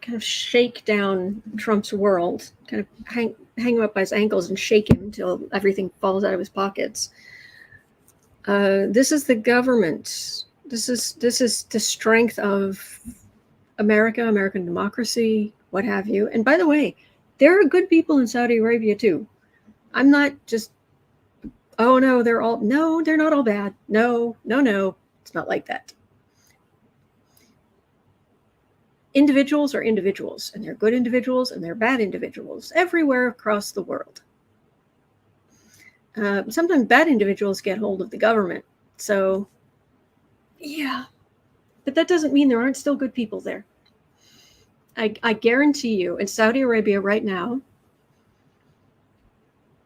kind of shake down Trump's world, kind of hang him up by his ankles and shake him until everything falls out of his pockets. This is the government. This is the strength of America, American democracy, what have you. And by the way, there are good people in Saudi Arabia too. I'm not just, oh no, they're not all bad. No, it's not like that. Individuals are individuals, and they're good individuals and they're bad individuals everywhere across the world. Sometimes bad individuals get hold of the government. So, yeah. But that doesn't mean there aren't still good people there. I guarantee you, in Saudi Arabia right now,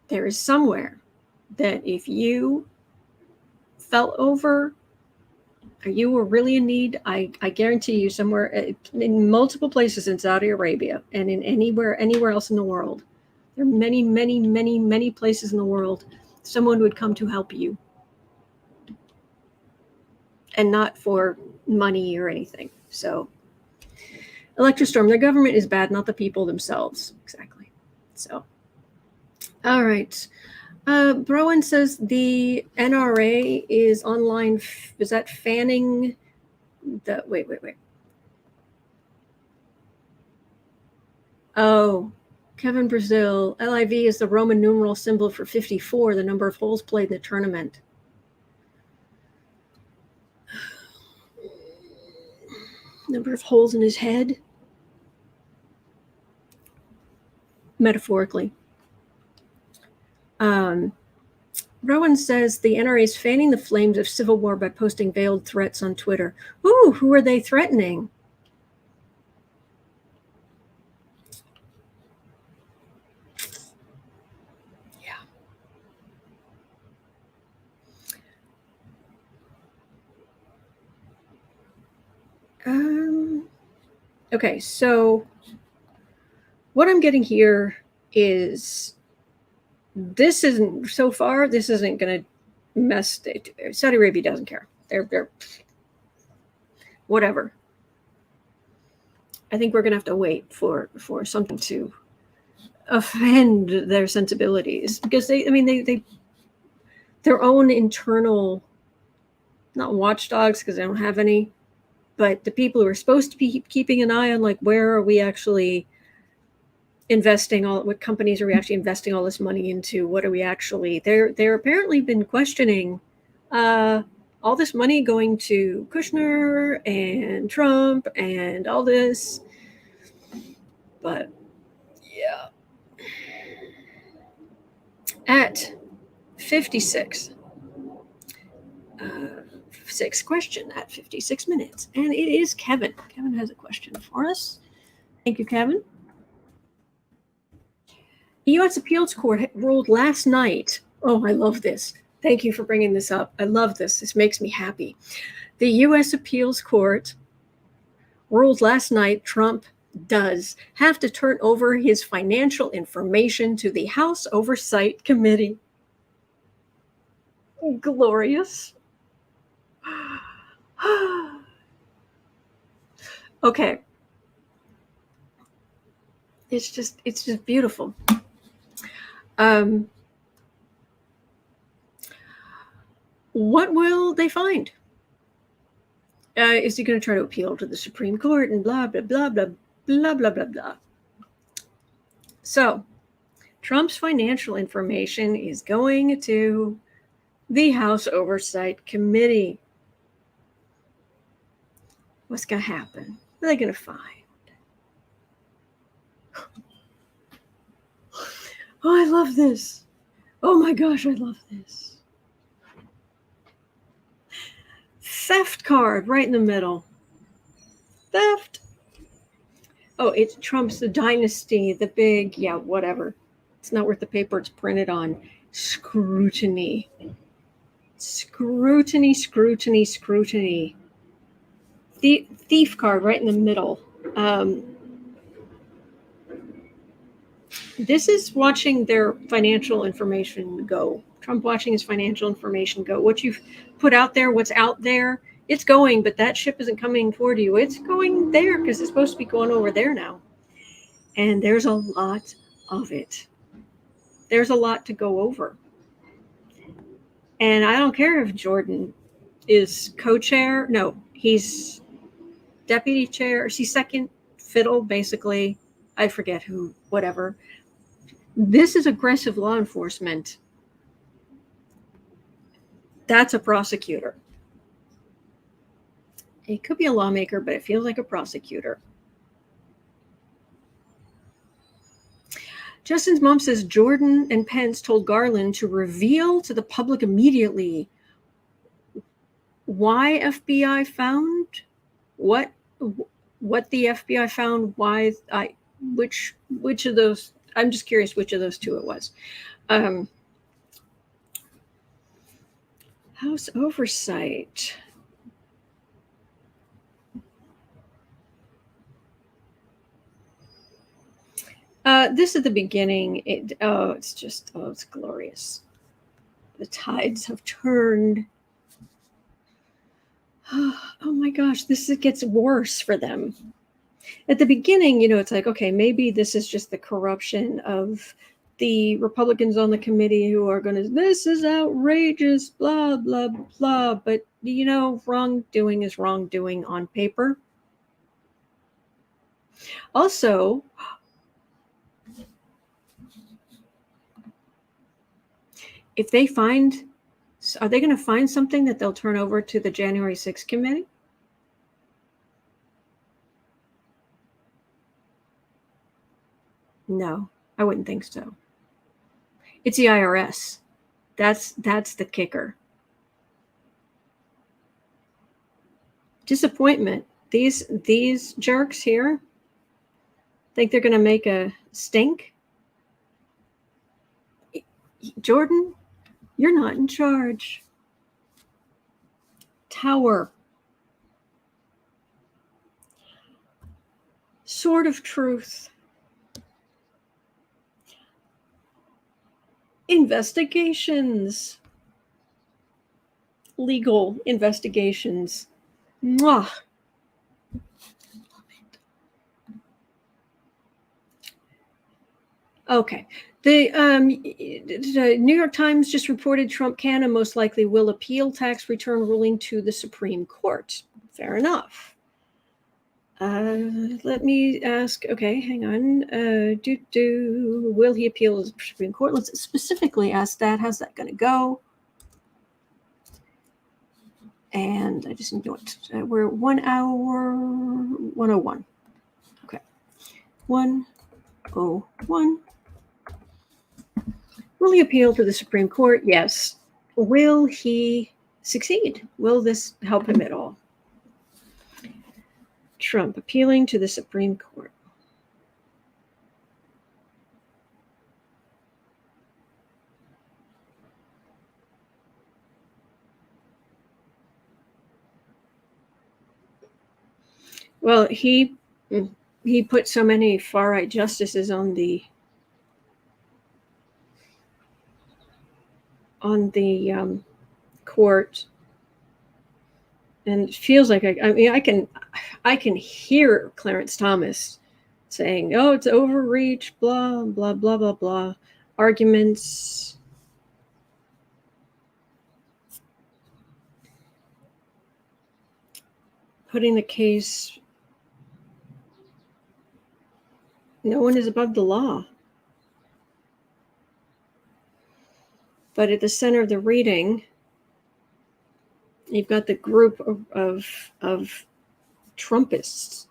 there is somewhere that if you fell over or you were really in need, I guarantee you somewhere in multiple places in Saudi Arabia and in anywhere else in the world, there are many, many, many, many places in the world, someone would come to help you. And not for money or anything. So, Electrostorm, their government is bad, not the people themselves. Exactly. So, all right. Browan says the NRA is online. Is that fanning the? Wait. Oh, Kevin Brazil. LIV is the Roman numeral symbol for 54, the number of holes played in the tournament. Number of holes in his head. Metaphorically. Rowan says the NRA is fanning the flames of civil war by posting veiled threats on Twitter. Ooh, who are they threatening? Yeah. Okay, so what I'm getting here is this isn't going to mess. Saudi Arabia doesn't care. They're whatever. I think we're going to have to wait for something to offend their sensibilities, because they their own internal, not watchdogs because they don't have any, but the people who are supposed to be keeping an eye on, like, where are we actually investing, what companies are we actually investing all this money into, what are we actually, they're apparently been questioning all this money going to Kushner and Trump and all this. But yeah, at 56 sixth question at 56 minutes, and it is Kevin. Kevin has a question for us. Thank you, Kevin. The U.S. Appeals Court ruled last night. Oh, I love this. Thank you for bringing this up. I love this. This makes me happy. The U.S. Appeals Court ruled last night Trump does have to turn over his financial information to the House Oversight Committee. Glorious. Okay. It's just beautiful. What will they find? Is he going to try to appeal to the Supreme Court and blah, blah, blah, blah, blah, blah, blah, blah. So Trump's financial information is going to the House Oversight Committee. What's going to happen? What are they going to find? Oh, I love this. Oh my gosh, I love this. Theft card right in the middle. Theft. Oh, it's Trump's the dynasty, the big, yeah, whatever. It's not worth the paper it's printed on. Scrutiny. Scrutiny, scrutiny, scrutiny. Thief card right in the middle. This is watching their financial information go. Trump watching his financial information go. What you've put out there, what's out there, it's going, but that ship isn't coming toward you. It's going there because it's supposed to be going over there now. And there's a lot of it. There's a lot to go over. And I don't care if Jordan is co-chair. No, he's deputy chair. She's second fiddle, basically. I forget who, whatever. This is aggressive law enforcement. That's a prosecutor. It could be a lawmaker, but it feels like a prosecutor. Justin's mom says Jordan and Pence told Garland to reveal to the public immediately why FBI found what the FBI found, why which of those. I'm just curious which of those two it was. House Oversight. This is the beginning. It's glorious. The tides have turned. Oh my gosh, gets worse for them. At the beginning, it's like, okay, maybe this is just the corruption of the Republicans on the committee who are this is outrageous, blah, blah, blah. But, wrongdoing is wrongdoing on paper. Also, if they are they going to find something that they'll turn over to the January 6th committee? No, I wouldn't think so. It's the IRS. That's the kicker. Disappointment. These jerks here think they're going to make a stink. Jordan, you're not in charge. Tower. Sword of truth. Investigations. Legal investigations. Mwah. Okay. The New York Times just reported Trump can and most likely will appeal tax return ruling to the Supreme Court. Fair enough. Let me ask. Okay, hang on. Will he appeal to the Supreme Court? Let's specifically ask that. How's that going to go? And I just need to know what we're 1 hour 101. Okay, 101. Will he appeal to the Supreme Court? Yes. Will he succeed? Will this help him at all? Trump appealing to the Supreme Court. Well, he put so many far-right justices on the court, and it feels like I can hear Clarence Thomas saying, "Oh, it's overreach," blah blah blah blah blah, arguments. Putting the case, no one is above the law. But at the center of the reading, you've got the group of Trumpists.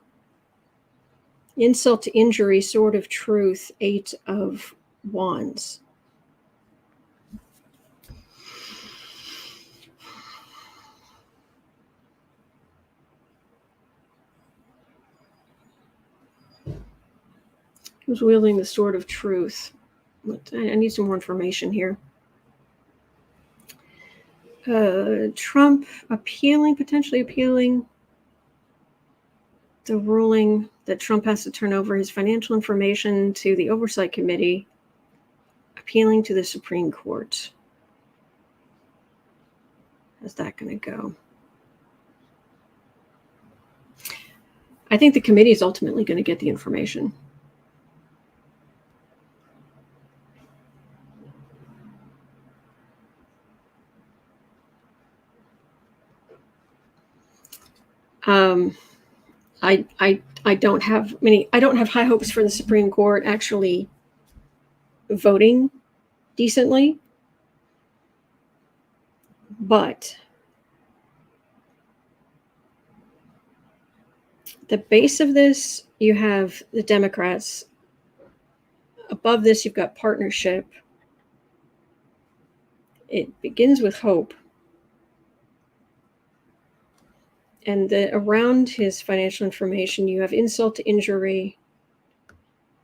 Insult to injury, sword of truth, 8 of wands. Who's wielding the sword of truth? I need some more information here. Trump potentially appealing the ruling that Trump has to turn over his financial information to the Oversight Committee, appealing to the Supreme Court. How's that going to go? I think the committee is ultimately going to get the information. I don't have high hopes for the Supreme Court actually voting decently, but the base of this, you have the Democrats. Above this, you've got partnership. It begins with hope. And around his financial information, you have insult to injury,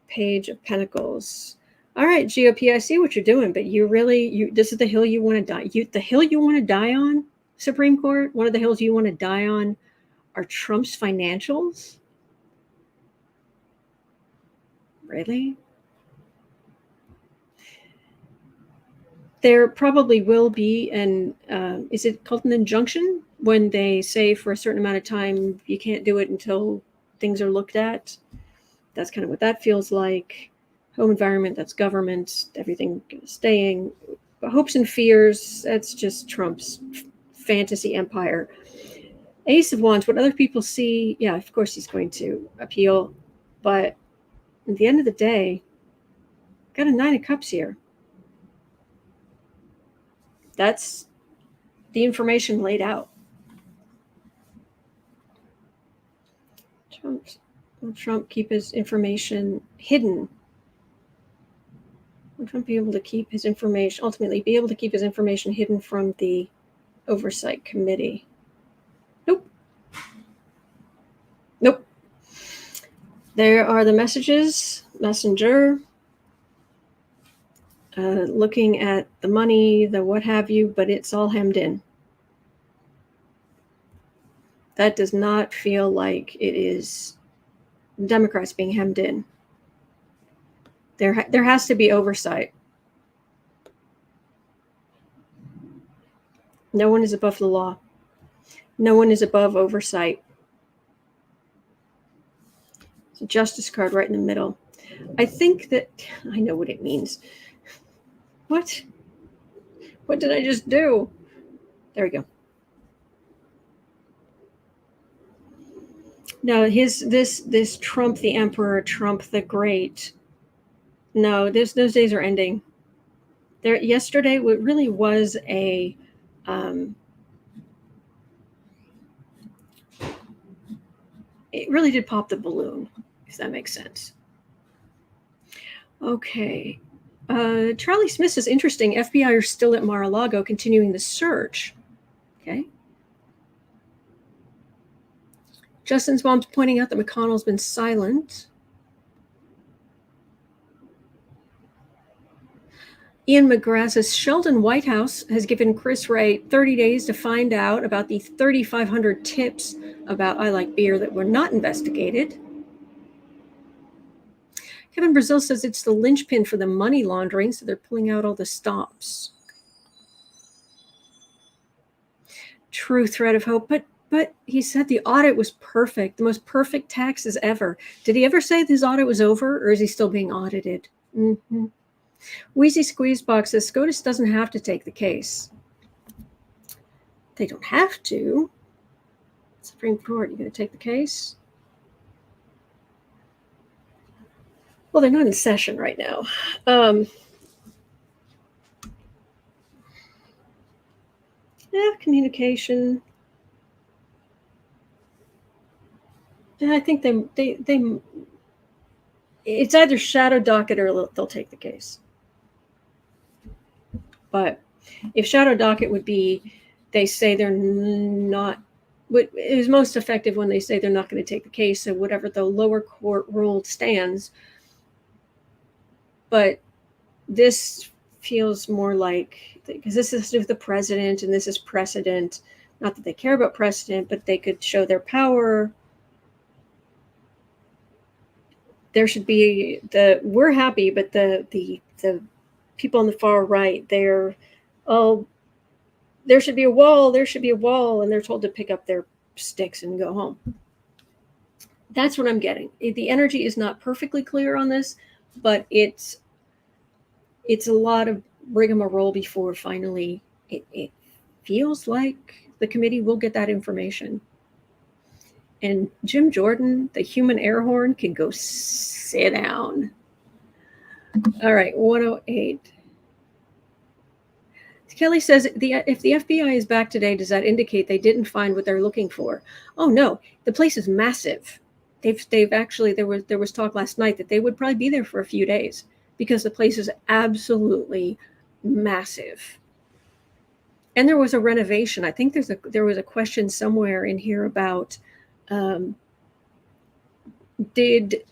page of pentacles. All right, GOP, I see what you're doing, but this is the hill you want to die. The hill you want to die on, Supreme Court, one of the hills you want to die on are Trump's financials? Really? There probably will be is it called an injunction? When they say for a certain amount of time, you can't do it until things are looked at. That's kind of what that feels like. Home environment, that's government, everything staying. Hopes and fears, that's just Trump's fantasy empire. Ace of Wands, what other people see, yeah, of course he's going to appeal. But at the end of the day, got a 9 of Cups here. That's the information laid out. Trump keep his information hidden. Would Trump be able to keep his information, ultimately be able to keep his information hidden from the Oversight Committee? Nope. Nope. There are the messages, messenger, looking at the money, the what have you, but it's all hemmed in. That does not feel like it is Democrats being hemmed in. There has to be oversight. No one is above the law. No one is above oversight. It's a justice card right in the middle. I think that I know what it means. What? What did I just do? There we go. No, this Trump the Emperor, Trump the Great. No, those days are ending. Yesterday, it really was a it really did pop the balloon, if that makes sense. Okay. Charlie Smith says, interesting, FBI are still at Mar-A-Lago continuing the search. Okay. Justin's mom's pointing out that McConnell's been silent. Ian McGrath says, Sheldon Whitehouse has given Chris Wray 30 days to find out about the 3,500 tips about I Like Beer that were not investigated. Kevin Brazil says it's the linchpin for the money laundering, so they're pulling out all the stops. True thread of hope, but he said the audit was perfect, the most perfect taxes ever. Did he ever say his audit was over, or is he still being audited? Mm-hmm. Wheezy Squeezebox says SCOTUS doesn't have to take the case. They don't have to. Supreme Court, you going to take the case? Well, they're not in session right now. Communication. I think they it's either shadow docket or they'll take the case. But if shadow docket would be, they say they're not, it is most effective when they say they're not going to take the case, so whatever the lower court ruled stands. But this feels more like, because this is with the president and this is precedent, not that they care about precedent, but they could show their power. There should be we're happy, but the people on the far right, there should be a wall, and they're told to pick up their sticks and go home. That's what I'm getting. The energy is not perfectly clear on this, but it's a lot of rigmarole before finally it feels like the committee will get that information. And Jim Jordan, the human air horn, can go sit down. All right, 108. Kelly says, if the FBI is back today, does that indicate they didn't find what they're looking for? Oh, no. The place is massive. They've actually, there was talk last night that they would probably be there for a few days because the place is absolutely massive. And there was a renovation. I think there was a question somewhere in here about did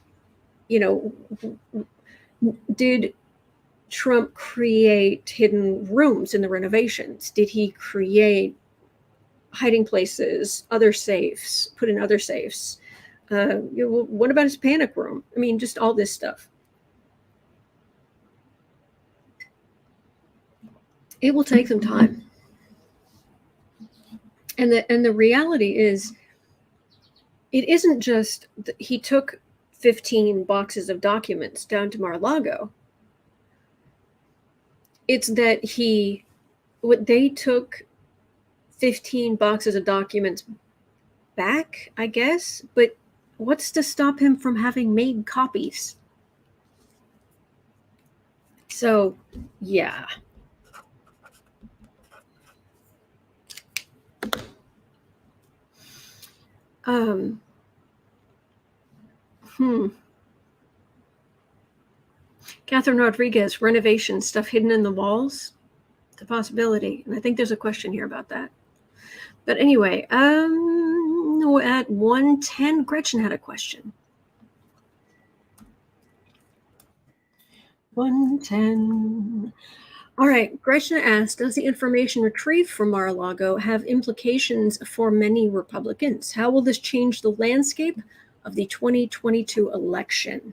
Trump create hidden rooms in the renovations? Did he create hiding places, other safes, put in other safes? What about his panic room? I mean, just all this stuff. It will take some time. And the reality is, it isn't just he took 15 boxes of documents down to Mar-a-Lago. It's that they took 15 boxes of documents back, I guess, but what's to stop him from having made copies? So, yeah. Catherine Rodriguez, renovation, stuff hidden in the walls. It's a possibility. And I think there's a question here about that. But anyway, at 1:10, Gretchen had a question. 1:10. All right, Gretchen asked, does the information retrieved from Mar-A-Lago have implications for many Republicans? How will this change the landscape of the 2022 election?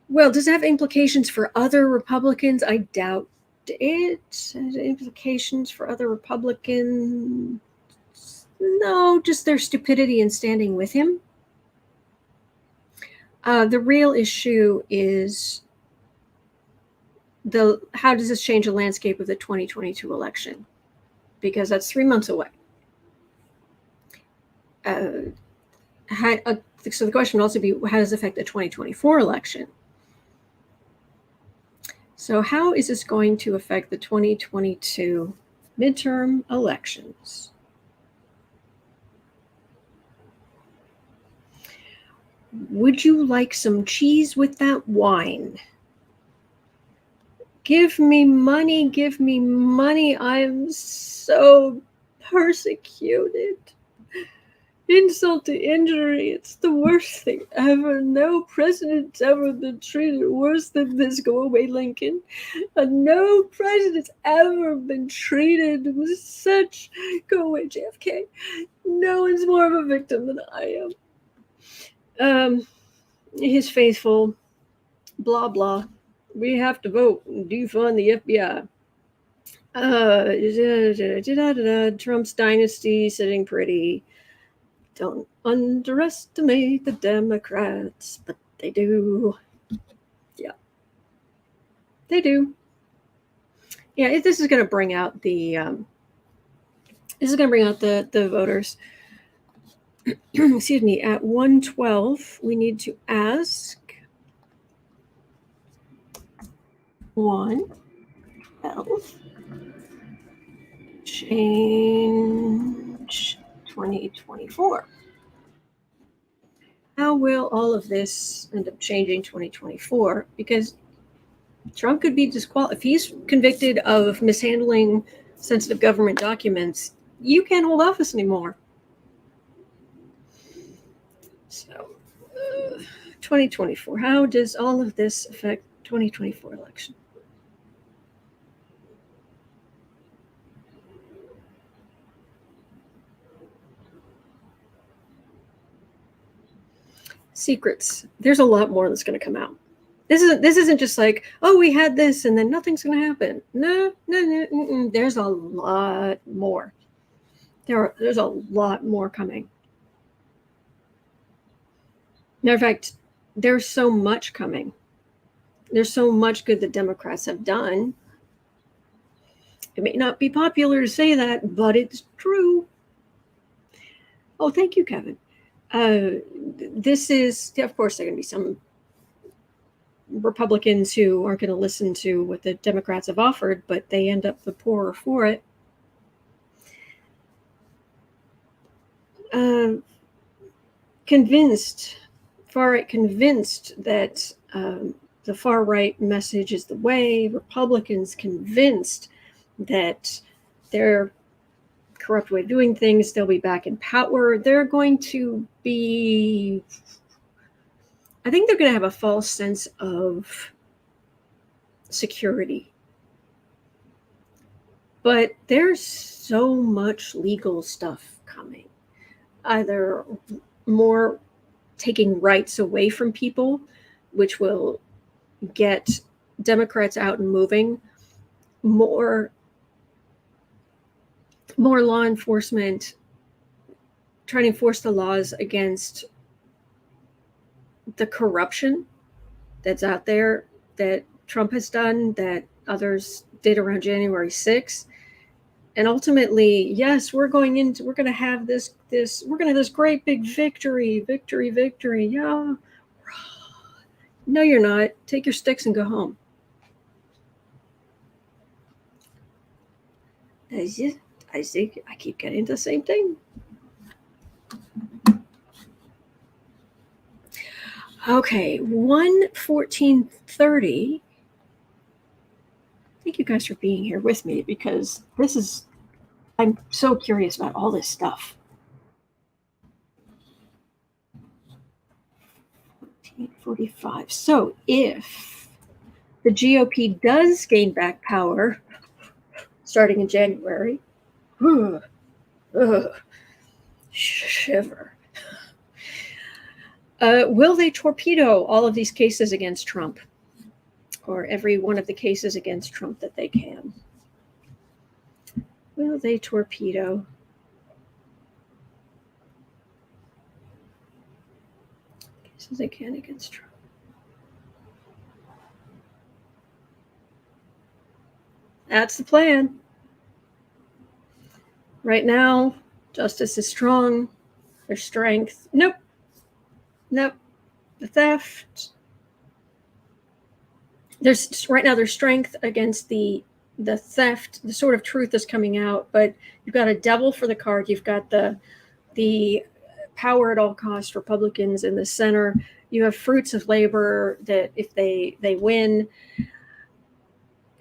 Well, does it have implications for other Republicans? I doubt it. Implications for other Republicans? No, just their stupidity in standing with him. The real issue is how does this change the landscape of the 2022 election? Because that's 3 months away. So the question would also be, how does it affect the 2024 election? So how is this going to affect the 2022 midterm elections? Would you like some cheese with that wine? Give me money, give me money. I'm so persecuted. Insult to injury. It's the worst thing ever. No president's ever been treated worse than this. Go away, Lincoln. No president's ever been treated with such. Go away, JFK. No one's more of a victim than I am. His faithful. Blah, blah. We have to vote and defund the FBI. Trump's dynasty sitting pretty. Don't underestimate the Democrats, but they do. Yeah, they do. Yeah, this is going to bring out the voters. Excuse me. At 1:12, we need to ask 1:12 change 2024. How will all of this end up changing 2024? Because Trump could be disqualified. If he's convicted of mishandling sensitive government documents, you can't hold office anymore. So, 2024. How does all of this affect 2024 election? Secrets. There's a lot more that's going to come out. This isn't just like, oh, we had this and then nothing's going to happen. No. There's a lot more. There's a lot more coming. Matter of fact, there's so much coming. There's so much good the Democrats have done. It may not be popular to say that, but it's true. Oh, thank you, Kevin. This is, of course, there are going to be some Republicans who aren't going to listen to what the Democrats have offered, but they end up the poorer for it. Far-right convinced that the far-right message is the way. Republicans convinced that their corrupt way of doing things, they'll be back in power. They're going to be, I think they're going to have a false sense of security. But there's so much legal stuff coming. Either more taking rights away from people, which will get Democrats out and moving, more law enforcement trying to enforce the laws against the corruption that's out there that Trump has done, that others did around January 6th. And ultimately, yes, we're going to have this great big victory. Yeah. No, you're not. Take your sticks and go home. I think I keep getting the same thing. Okay, 1:14:30. Thank you guys for being here with me because I'm so curious about all this stuff. 14:45. So if the GOP does gain back power starting in January, shiver. Will they torpedo all of these cases against Trump? Or every one of the cases against Trump that they can? Will they torpedo? Cases they can against Trump. That's the plan. Right now, justice is strong. There's strength. Nope. The theft. Right now there's strength against the theft. The sort of truth is coming out, but you've got a devil for the card. You've got the power at all costs Republicans in the center. You have fruits of labor that if they win,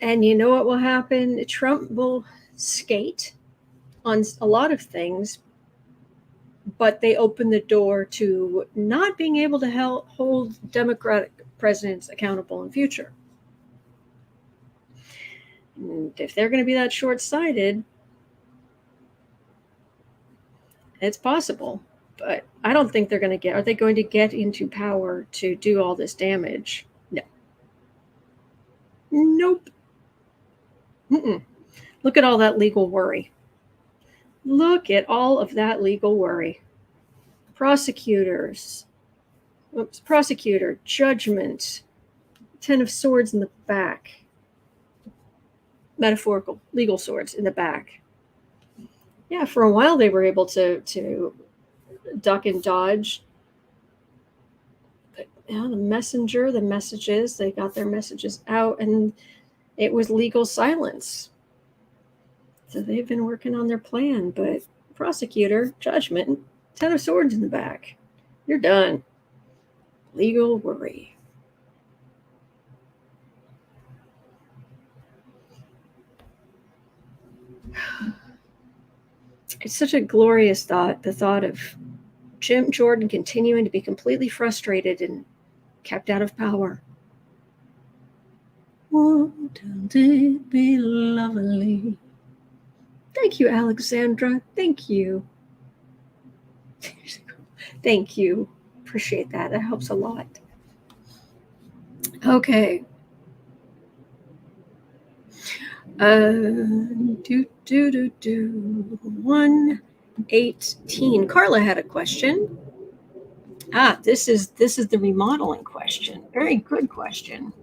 and you know what will happen? Trump will skate on a lot of things, but they open the door to not being able to hold Democratic presidents accountable in future. And if they're going to be that short-sighted, it's possible. But I don't think they're going to are they going to get into power to do all this damage? No. Nope. Look at all that legal worry. Look at all of that legal worry. Prosecutor, judgment, 10 of swords in the back. Metaphorical, legal swords in the back. Yeah, for a while they were able to duck and dodge. But the messenger, the messages, they got their messages out, and it was legal silence. So they've been working on their plan, but prosecutor, judgment, 10 of swords in the back. You're done. Legal worry. It's such a glorious thought, the thought of Jim Jordan continuing to be completely frustrated and kept out of power. Wouldn't it be lovely? Thank you, Alexandra. Thank you. Thank you. Appreciate that. That helps a lot. Okay. 1:18. Carla had a question. This is the remodeling question. Very good question.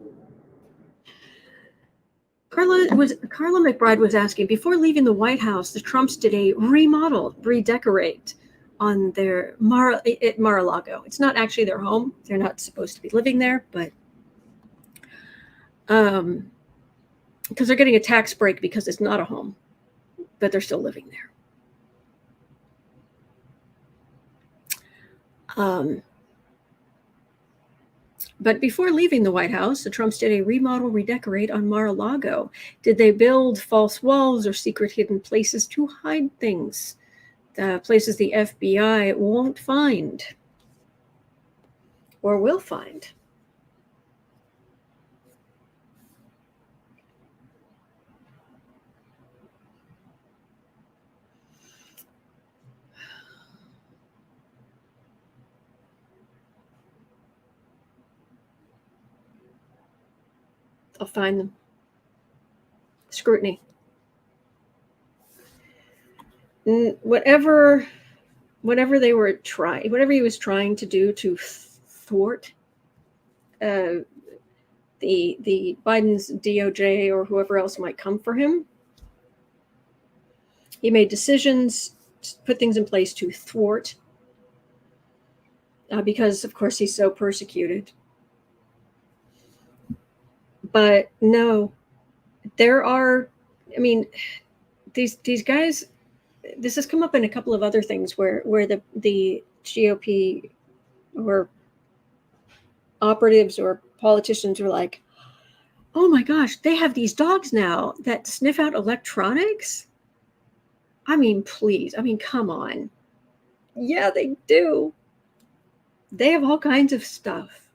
Carla McBride was asking, before leaving the White House, the Trumps did a remodel, redecorate on their at Mar-A-Lago. It's not actually their home. They're not supposed to be living there, but because they're getting a tax break because it's not a home, but they're still living there. But before leaving the White House, the Trumps did a remodel, redecorate on Mar-A-Lago. Did they build false walls or secret hidden places to hide things? Places the FBI won't find or will find. I'll find them. Scrutiny. Whatever they were trying, whatever he was trying to do to thwart the Biden's DOJ or whoever else might come for him, he made decisions, put things in place to thwart, because of course he's so persecuted. But no, there are, I mean, these guys, this has come up in a couple of other things where the GOP or operatives or politicians were like, oh my gosh, they have these dogs now that sniff out electronics? I mean, please. I mean, come on. Yeah, they do. They have all kinds of stuff.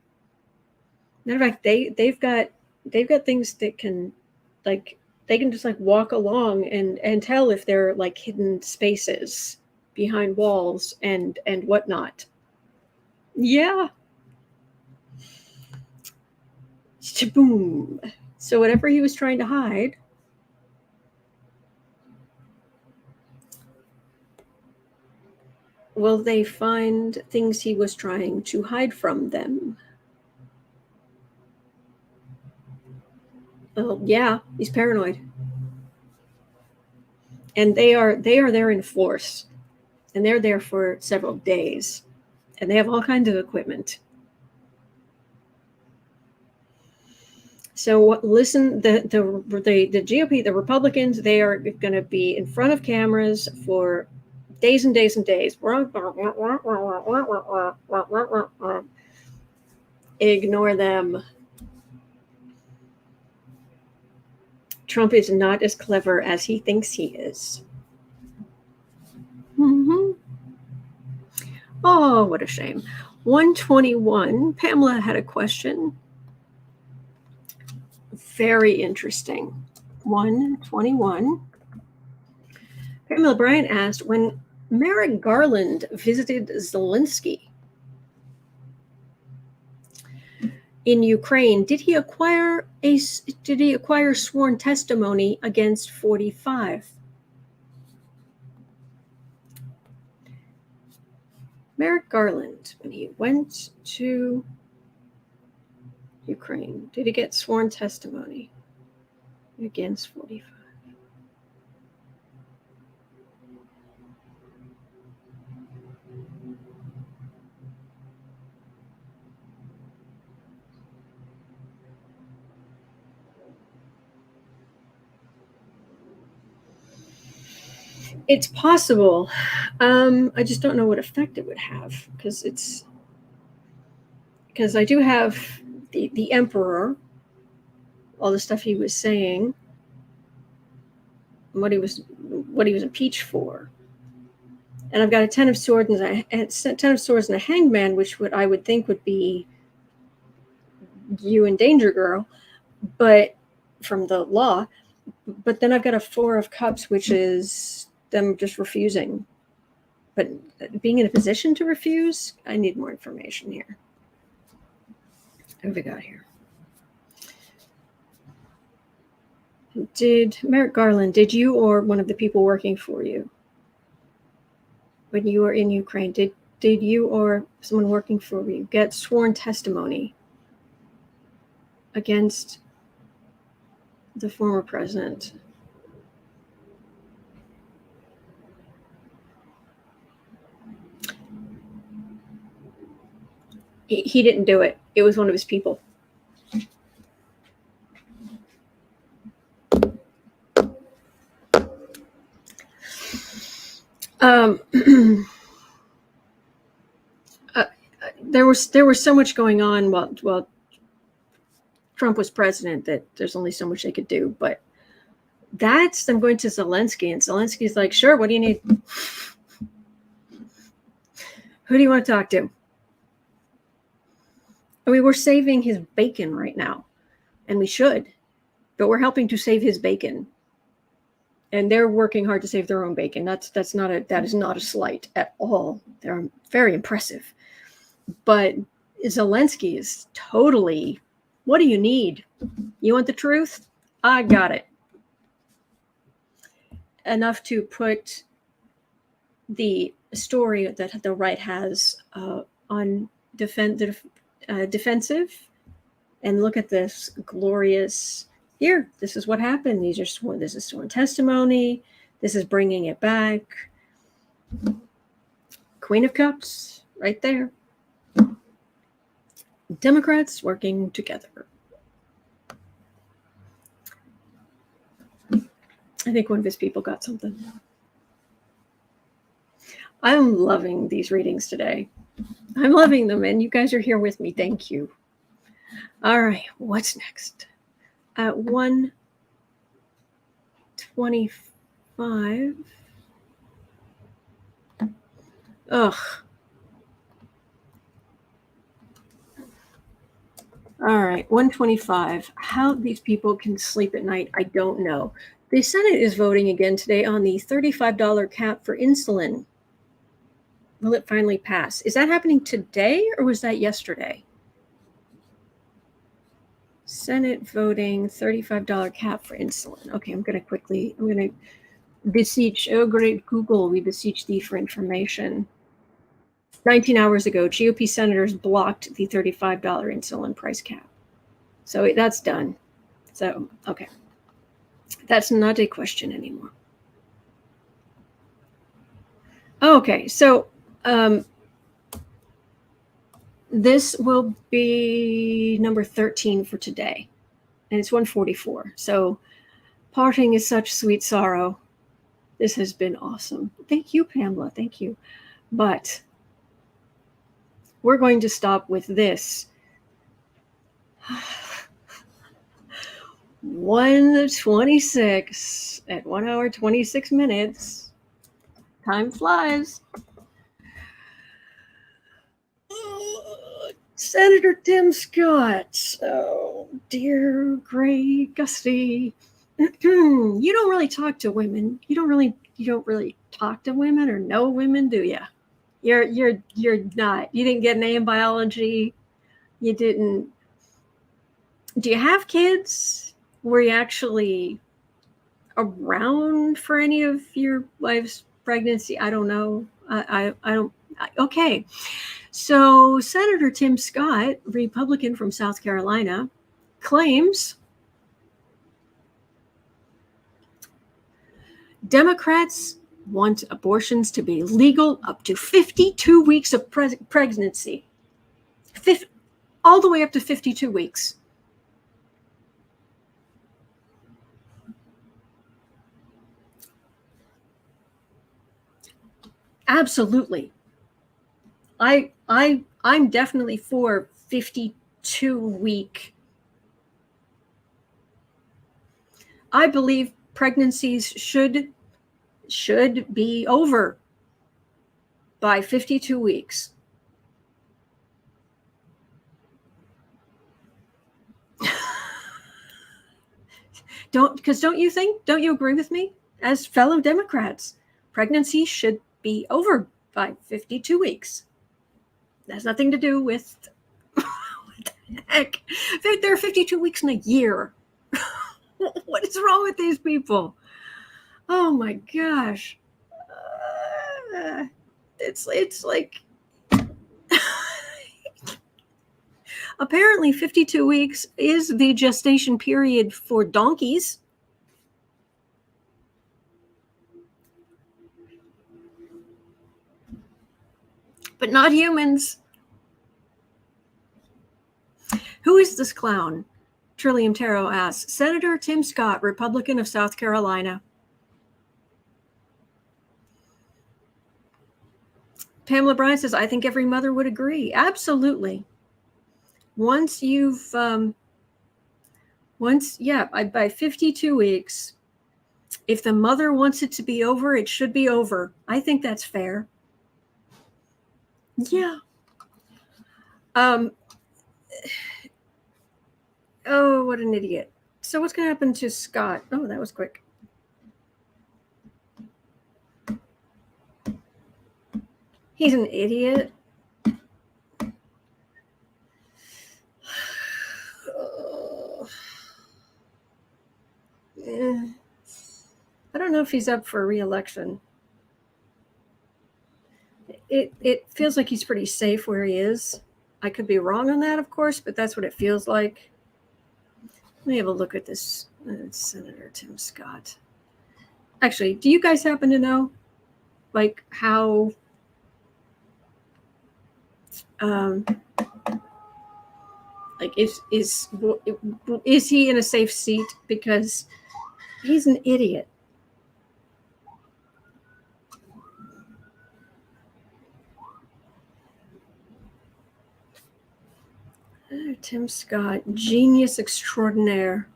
Matter of fact, they've got things that can, like, they can just like walk along and tell if they're like hidden spaces behind walls and whatnot. Yeah. Boom. So whatever he was trying to hide, will they find things he was trying to hide from them? Oh, yeah, he's paranoid. And they are there in force. And they're there for several days. And they have all kinds of equipment. So listen, the GOP, the Republicans, they are going to be in front of cameras for days and days and days. Ignore them. Trump is not as clever as he thinks he is. Mm-hmm. Oh, what a shame. 121. Pamela had a question. Very interesting. 121. Pamela Bryant asked, when Merrick Garland visited Zelensky in Ukraine, did he acquire sworn testimony against 45? Merrick Garland, when he went to Ukraine, did he get sworn testimony against 45? It's possible. I just don't know what effect it would have, because I do have the emperor, all the stuff he was saying, what he was impeached for, and I've got a 10 of swords and a hangman, which I would think would be you and Danger Girl, but from the law. But then I've got a 4 of cups, which is them just refusing. But being in a position to refuse, I need more information here. What have we got here? Merrick Garland, did you or one of the people working for you, when you were in Ukraine, did you or someone working for you get sworn testimony against the former president? He didn't do it. It was one of his people. There was so much going on while Trump was president that there's only so much they could do. But that's them going to Zelensky, and Zelensky's like, sure, what do you need? Who do you want to talk to? I mean, we're saving his bacon right now, and we should, but we're helping to save his bacon. And they're working hard to save their own bacon. That is not a slight at all. They're very impressive. But Zelensky is totally, what do you need? You want the truth? I got it. Enough to put the story that the right has on defensive, and look at this glorious. Here, this is what happened. This is sworn testimony. This is bringing it back. Queen of Cups, right there. Democrats working together. I think one of his people got something. I'm loving these readings today. I'm loving them, and you guys are here with me. Thank you. All right, what's next? At 1:25. Ugh. All right, 1:25. How these people can sleep at night, I don't know. The Senate is voting again today on the $35 cap for insulin. Will it finally pass? Is that happening today or was that yesterday? Senate voting $35 cap for insulin. Okay, I'm going to beseech, oh great Google, we beseech thee for information. 19 hours ago, GOP senators blocked the $35 insulin price cap. So that's done. So, okay. That's not a question anymore. Okay, so this will be number 13 for today, and it's 1:44. So parting is such sweet sorrow. This has been awesome. Thank you, Pamela. Thank you. But we're going to stop with this. 1:26 at 1 hour 26 minutes. Time flies. Senator Tim Scott. Oh, dear gray Gusty. You don't really talk to women. You don't really talk to women or know women, do you? You're not. You didn't get an A in biology. You didn't. Do you have kids? Were you actually around for any of your wife's pregnancy? I don't know. I don't. Okay. So Senator Tim Scott, Republican from South Carolina, claims Democrats want abortions to be legal up to 52 weeks of pregnancy. All the way up to 52 weeks. Absolutely. I'm definitely for 52-week. I believe pregnancies should be over by 52 weeks. Don't you agree with me? As fellow Democrats, pregnancy should be over by 52 weeks. That has nothing to do with what the heck. There are 52 weeks in a year. What is wrong with these people? Oh my gosh. It's like apparently 52 weeks is the gestation period for donkeys. But not humans. Who is this clown? Trillium Tarot asks. Senator Tim Scott, Republican of South Carolina. Pamela Bryan says, I think every mother would agree. Absolutely. Once you've, by 52 weeks, if the mother wants it to be over, it should be over. I think that's fair. Yeah. Oh, what an idiot. So what's going to happen to Scott? Oh, that was quick. He's an idiot. I don't know if he's up for re-election. It feels like he's pretty safe where he is. I could be wrong on that, of course, but that's what it feels like. Let me have a look at this Senator Tim Scott. Actually, do you guys happen to know, like, how like is he in a safe seat? Because he's an idiot. Tim Scott, genius extraordinaire.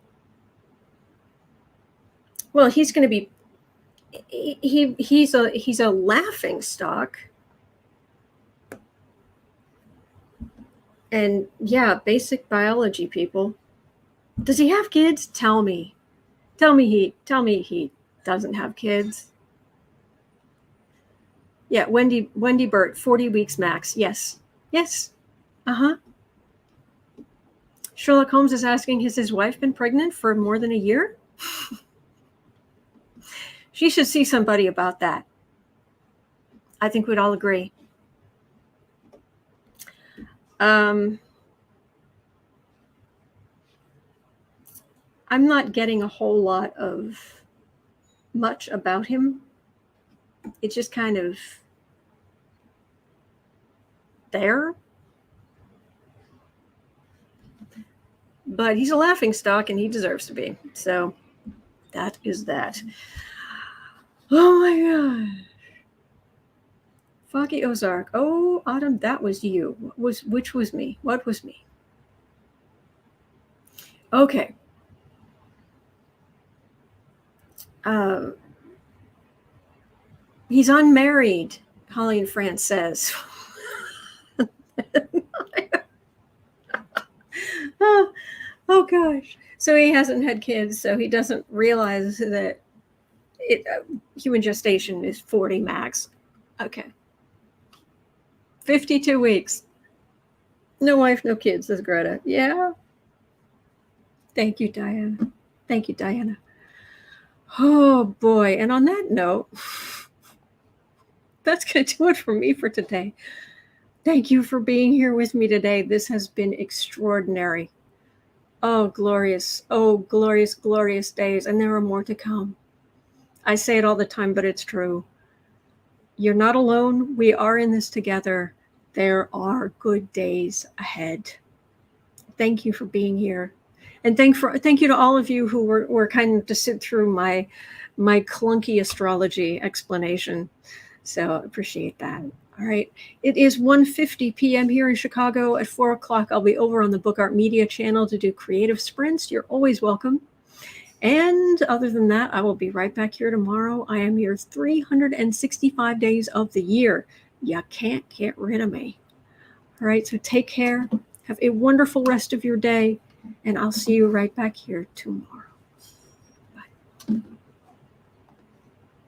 Well, he's going to be. He's a laughing stock. And yeah, basic biology, people. Does he have kids? Tell me he doesn't have kids. Yeah, Wendy Burt, 40 weeks max. Yes. Uh-huh. Sherlock Holmes is asking, has his wife been pregnant for more than a year? She should see somebody about that. I think we'd all agree. I'm not getting a whole lot of much about him. It's just kind of there. But he's a laughingstock and he deserves to be. So that is that. Oh my gosh. Foggy Ozark. Oh, Autumn, that was you. Which was me? What was me? Okay. He's unmarried, Holly in France says. Oh gosh. So he hasn't had kids, so he doesn't realize that human gestation is 40 max. Okay. 52 weeks. No wife, no kids, says Greta. Yeah. Thank you, Diana. Oh boy. And on that note, that's going to do it for me for today. Thank you for being here with me today. This has been extraordinary. Oh, glorious, glorious days. And there are more to come. I say it all the time, but it's true. You're not alone. We are in this together. There are good days ahead. Thank you for being here. And thank you to all of you who were kind of to sit through my clunky astrology explanation. So I appreciate that. All right. It is 1:50 p.m. here in Chicago. At 4 o'clock, I'll be over on the Book Art Media channel to do creative sprints. You're always welcome. And other than that, I will be right back here tomorrow. I am here 365 days of the year. You can't get rid of me. All right. So take care. Have a wonderful rest of your day. And I'll see you right back here tomorrow. Bye.